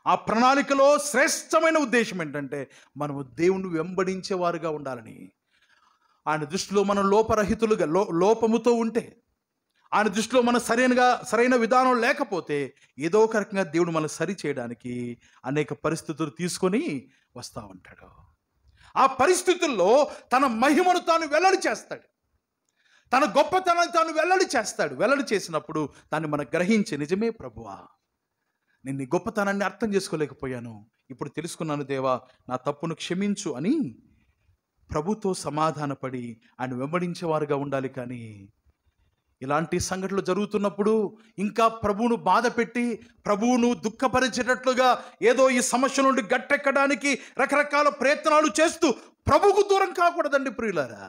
ఆ ప్రణాళికలో శ్రేష్టమైన ఉద్దేశం ఏంటంటే మనము దేవుని వెంబడించేవారుగా ఉండాలని. ఆయన దృష్టిలో మనం లోపరహితులుగా లోపముతో ఉంటే, ఆయన దృష్టిలో మనం సరైన విధానం లేకపోతే ఏదో ఒక రకంగా దేవుడు మనం సరి చేయడానికి అనేక పరిస్థితులు తీసుకొని వస్తూ ఉంటాడు. ఆ పరిస్థితుల్లో తన మహిమను తాను వెల్లడి చేస్తాడు, తన గొప్పతనాన్ని తాను వెల్లడి చేస్తాడు. వెల్లడి చేసినప్పుడు దాన్ని మనం గ్రహించి, నిజమే ప్రభువా, నేను నీ గొప్పతనాన్ని అర్థం చేసుకోలేకపోయాను, ఇప్పుడు తెలుసుకున్నాను దేవా, నా తప్పును క్షమించు అని ప్రభుతో సమాధానపడి ఆయన వెంబడించేవారుగా ఉండాలి. కానీ ఇలాంటి సంఘటనలు జరుగుతున్నప్పుడు ఇంకా ప్రభువును బాధ పెట్టి, ప్రభువును దుఃఖపరిచేటట్లుగా ఏదో ఈ సమస్య నుండి గట్టెక్కడానికి రకరకాల ప్రయత్నాలు చేస్తూ ప్రభువుకు దూరం కాకూడదండి ప్రియులారా.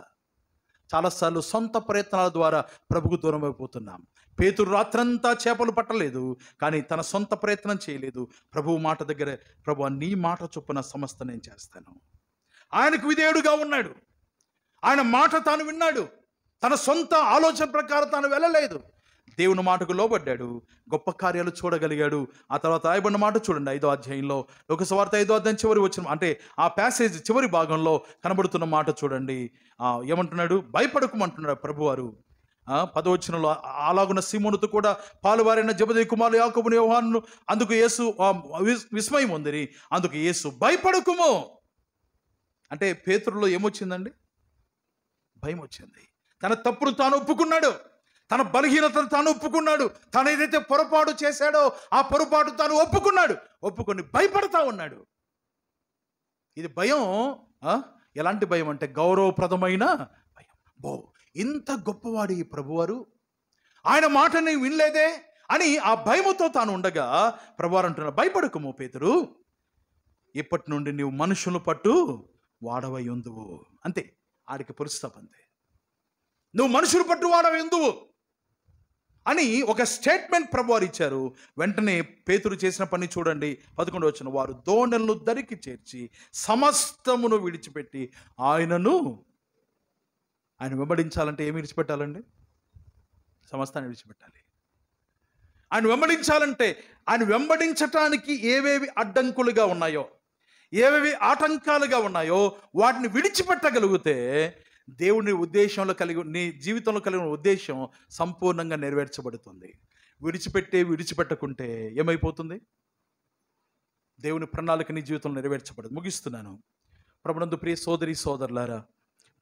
చాలాసార్లు సొంత ప్రయత్నాల ద్వారా ప్రభుకు దూరం అయిపోతున్నాం. పేతురు రాత్రంతా చేపలు పట్టలేదు, కానీ తన సొంత ప్రయత్నం చేయలేదు. ప్రభువు మాట దగ్గర, ప్రభు నీ మాట చొప్పున సమస్త నేను చేస్తాను. ఆయనకు విధేయుడుగా ఉన్నాడు. ఆయన మాట తాను విన్నాడు. తన సొంత ఆలోచన ప్రకారం తాను వెళ్ళలేదు. దేవుని మాటకు లోబడ్డాడు, గొప్ప కార్యాలు చూడగలిగాడు. ఆ తర్వాత రాయబడిన మాట చూడండి, 5వ అధ్యాయంలో, లోక సువార్త 5వ అధ్యాయం చివరి వచ్చిన, అంటే ఆ ప్యాసేజ్ చివరి భాగంలో కనబడుతున్న మాట చూడండి. ఏమంటున్నాడు? భయపడకమంటున్నాడు ప్రభువారు. 10వ వచనంలో, అలాగున్న సీమోనుతో కూడా పాలువారైన జెబెదయి కుమారులు యాకోబును యోహానును అందుకు యేసు విస్మయం ఉందిరి. అందుకు యేసు భయపడకుము అంటే పేతురులో ఏమొచ్చిందండి? భయం వచ్చింది. తన తప్పును తాను ఒప్పుకున్నాడు, తన బలహీనతను తాను ఒప్పుకున్నాడు, తను ఏదైతే పొరపాటు చేశాడో ఆ పొరపాటు తాను ఒప్పుకొని భయపడతా ఉన్నాడు. ఇది భయం. ఎలాంటి భయం అంటే గౌరవప్రదమైన భయం. ఇంత గొప్పవాడు ఈ ప్రభువారు, ఆయన మాటని వినలేదే అని ఆ భయముతో తాను ఉండగా ప్రభువారు అంటున్నాడు, భయపడకుము పేతురు, ఇప్పటి నుండి నీవు మనుషులు పట్టు వాడవై ఉందువు. అంతే, ఆడికి పురుస్తాపంతే, నువ్వు మనుషులు పట్టు వాడవై ఉందువు అని ఒక స్టేట్మెంట్ ప్రభువారు ఇచ్చారు. వెంటనే పేతురు చేసిన పని చూడండి, 11వ వచనం, వారు దోణెలను దరికి చేర్చి సమస్తమును విడిచిపెట్టి ఆయన వెంబడించాలంటే ఏమి విడిచిపెట్టాలండి? సమస్తాన్ని విడిచిపెట్టాలి. ఆయన వెంబడించాలంటే, ఆయన వెంబడించటానికి ఏవేవి అడ్డంకులుగా ఉన్నాయో, ఏవేవి ఆటంకాలుగా ఉన్నాయో వాటిని విడిచిపెట్టగలిగితే దేవుని ఉద్దేశంలో నీ జీవితంలో కలిగిన ఉద్దేశం సంపూర్ణంగా నెరవేర్చబడుతుంది. విడిచిపెట్టకుంటే ఏమైపోతుంది? దేవుని ప్రణాళిక నీ జీవితంలో నెరవేర్చబడదు. ముగిస్తున్నాను. ప్రభునందు ప్రియ సోదరి సోదరులారా,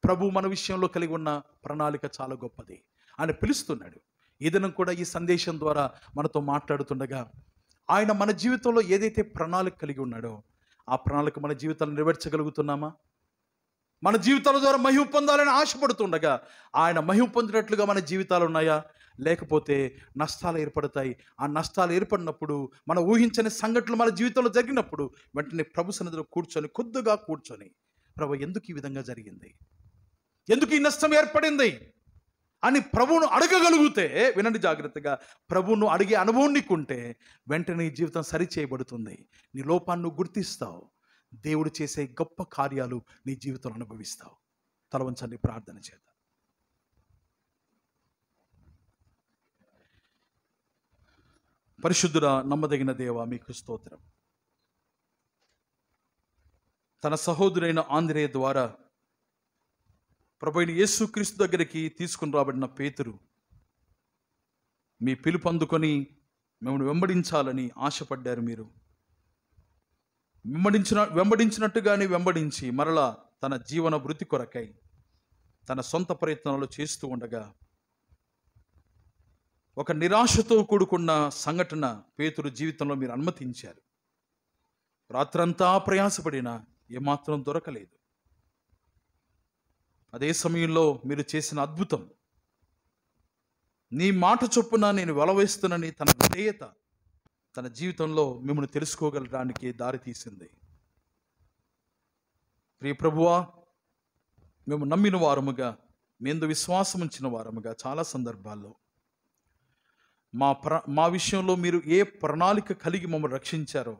ప్రభు మన విషయంలో కలిగి ఉన్న ప్రణాళిక చాలా గొప్పది. ఆయన పిలుస్తున్నాడు. ఈ దినం కూడా ఈ సందేశం ద్వారా మనతో మాట్లాడుతుండగా ఆయన మన జీవితంలో ఏదైతే ప్రణాళిక కలిగి ఉన్నాడో ఆ ప్రణాళిక మన జీవితాలను నెరవేర్చగలుగుతున్నామా? మన జీవితాల ద్వారా మహిమ పొందాలని ఆశపడుతుండగా ఆయన మహిమ పొందినట్లుగా మన జీవితాలు ఉన్నాయా? లేకపోతే నష్టాలు ఏర్పడతాయి. ఆ నష్టాలు ఏర్పడినప్పుడు, మన ఊహించని సంఘటనలు మన జీవితంలో జరిగినప్పుడు వెంటనే ప్రభు సన్నిధిలో కొద్దిగా కూర్చొని ప్రభు ఎందుకు ఈ విధంగా జరిగింది, ఎందుకు ఈ నష్టం ఏర్పడింది అని ప్రభువును అడగగలిగితే, వినండి జాగ్రత్తగా, ప్రభువును అడిగే అనుభవం నీకుంటే వెంటనే నీ జీవితం సరి చేయబడుతుంది. నీ లోపాన్ని గుర్తిస్తావు, దేవుడు చేసే గొప్ప కార్యాలు నీ జీవితంలో అనుభవిస్తావు. తల వంచండి, ప్రార్థన చేద్దాం. పరిశుద్ధుడా, నమ్మదగిన దేవా, మీకు స్తోత్రం. తన సహోదరైన ఆంద్రేయ ద్వారా ప్రభువైన యేసుక్రీస్తు దగ్గరికి తీసుకుని రాబడిన పేతురు మీ పిలుపు అందుకొని మిమ్మల్ని వెంబడించాలని ఆశపడ్డారు. మీరు వెంబడించినట్టుగానే వెంబడించి మరలా తన జీవన వృత్తి కొరకై తన సొంత ప్రయత్నాలు చేస్తూ ఉండగా ఒక నిరాశతో కూడుకున్న సంఘటన పేతురు జీవితంలో మీరు అనుమతించారు. రాత్రంతా ప్రయాసపడినా ఏమాత్రం దొరకలేదు. అదే సమయంలో మీరు చేసిన అద్భుతం, నీ మాట చొప్పున నేను వెలవేస్తునని తన విధేయత తన జీవితంలో మిమ్మల్ని తెలుసుకోగలడానికి దారి తీసింది. ప్రియ ప్రభువా, మేము నమ్మిన వారముగా, మేము విశ్వాసం ఉంచిన వారముగా చాలా సందర్భాల్లో మా విషయంలో మీరు ఏ ప్రణాళిక కలిగి మమ్మల్ని రక్షించారో,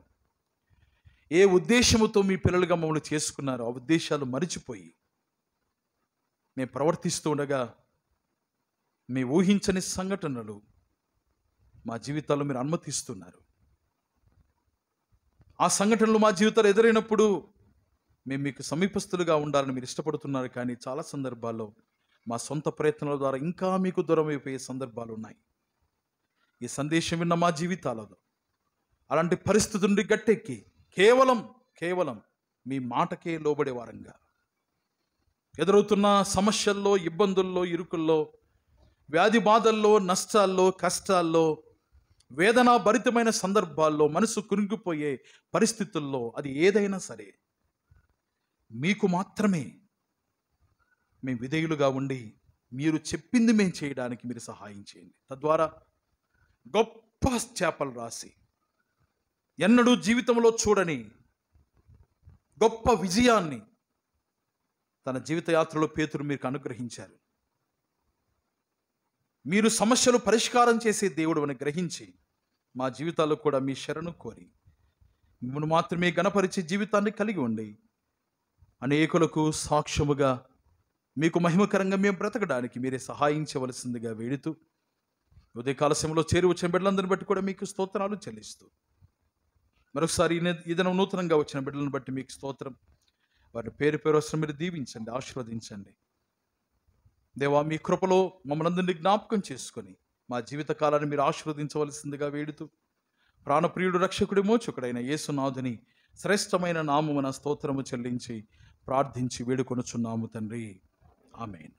ఏ ఉద్దేశముతో మీ పిల్లలుగా మమ్మల్ని చేసుకున్నారో ఆ ఉద్దేశాలు మరిచిపోయి మేము ప్రవర్తిస్తూ ఉండగా మీ ఊహించని సంఘటనలు మా జీవితాల్లో మీరు అనుమతిస్తున్నారు. ఆ సంఘటనలు మా జీవితాలు ఎదురైనప్పుడు మేము మీకు సమీపస్తులుగా ఉండాలని మీరు ఇష్టపడుతున్నారు. కానీ చాలా సందర్భాల్లో మా సొంత ప్రయత్నాల ద్వారా ఇంకా మీకు దూరం అయిపోయే సందర్భాలు ఉన్నాయి. ఈ సందేశం విన్న మా జీవితాలలో అలాంటి పరిస్థితి నుండి గట్టెక్కి కేవలం మీ మాటకే లోబడే వారంగా, ఎదురవుతున్న సమస్యల్లో, ఇబ్బందుల్లో, ఇరుకుల్లో, వ్యాధి బాధల్లో, నష్టాల్లో, కష్టాల్లో, వేదనా భరితమైన సందర్భాల్లో, మనసు కురింగిపోయే పరిస్థితుల్లో, అది ఏదైనా సరే మీకు మాత్రమే మేము విధేయులుగా ఉండి మీరు చెప్పింది మేము చేయడానికి మీరు సహాయం చేయండి. తద్వారా గొప్ప చేపలు రాసి ఎన్నడూ జీవితంలో చూడని గొప్ప విజయాన్ని తన జీవితయాత్రలో పేతురు మీకు అనుగ్రహించారు. మీరు సమస్యలు పరిష్కారం చేసే దేవుడు అని గ్రహించి మా జీవితాల్లో కూడా మీ శరణు కోరి మిమ్మల్ని మాత్రమే గణపరిచే జీవితాన్ని కలిగి ఉండి అనేకులకు సాక్ష్యముగా మీకు మహిమకరంగా మేము బ్రతకడానికి మీరే సహాయించవలసిందిగా వేడుతూ, ఉదయకాల సమయంలో చేరి వచ్చిన బిడ్డలందరిని బట్టి కూడా మీకు స్తోత్రాలు చెల్లిస్తూ, మరొకసారి ఈ దినం నూతనంగా వచ్చిన బిడ్డలను బట్టి మీకు స్తోత్రం. వారి పేరు వస్తున్న మీరు దీవించండి, ఆశీర్వదించండి. దేవా, మీ కృపలో మమ్మల్ని అందరినీ జ్ఞాపకం చేసుకొని మా జీవిత కాలాన్ని మీరు ఆశీర్వదించవలసిందిగా వేడుతూ, ప్రాణప్రియుడు, రక్షకుడి, మోచకుడైన యేసునాథుని శ్రేష్టమైన నామమున స్తోత్రము చెల్లించి ప్రార్థించి వేడుకొనుచున్నాము తండ్రి. ఆమేన్.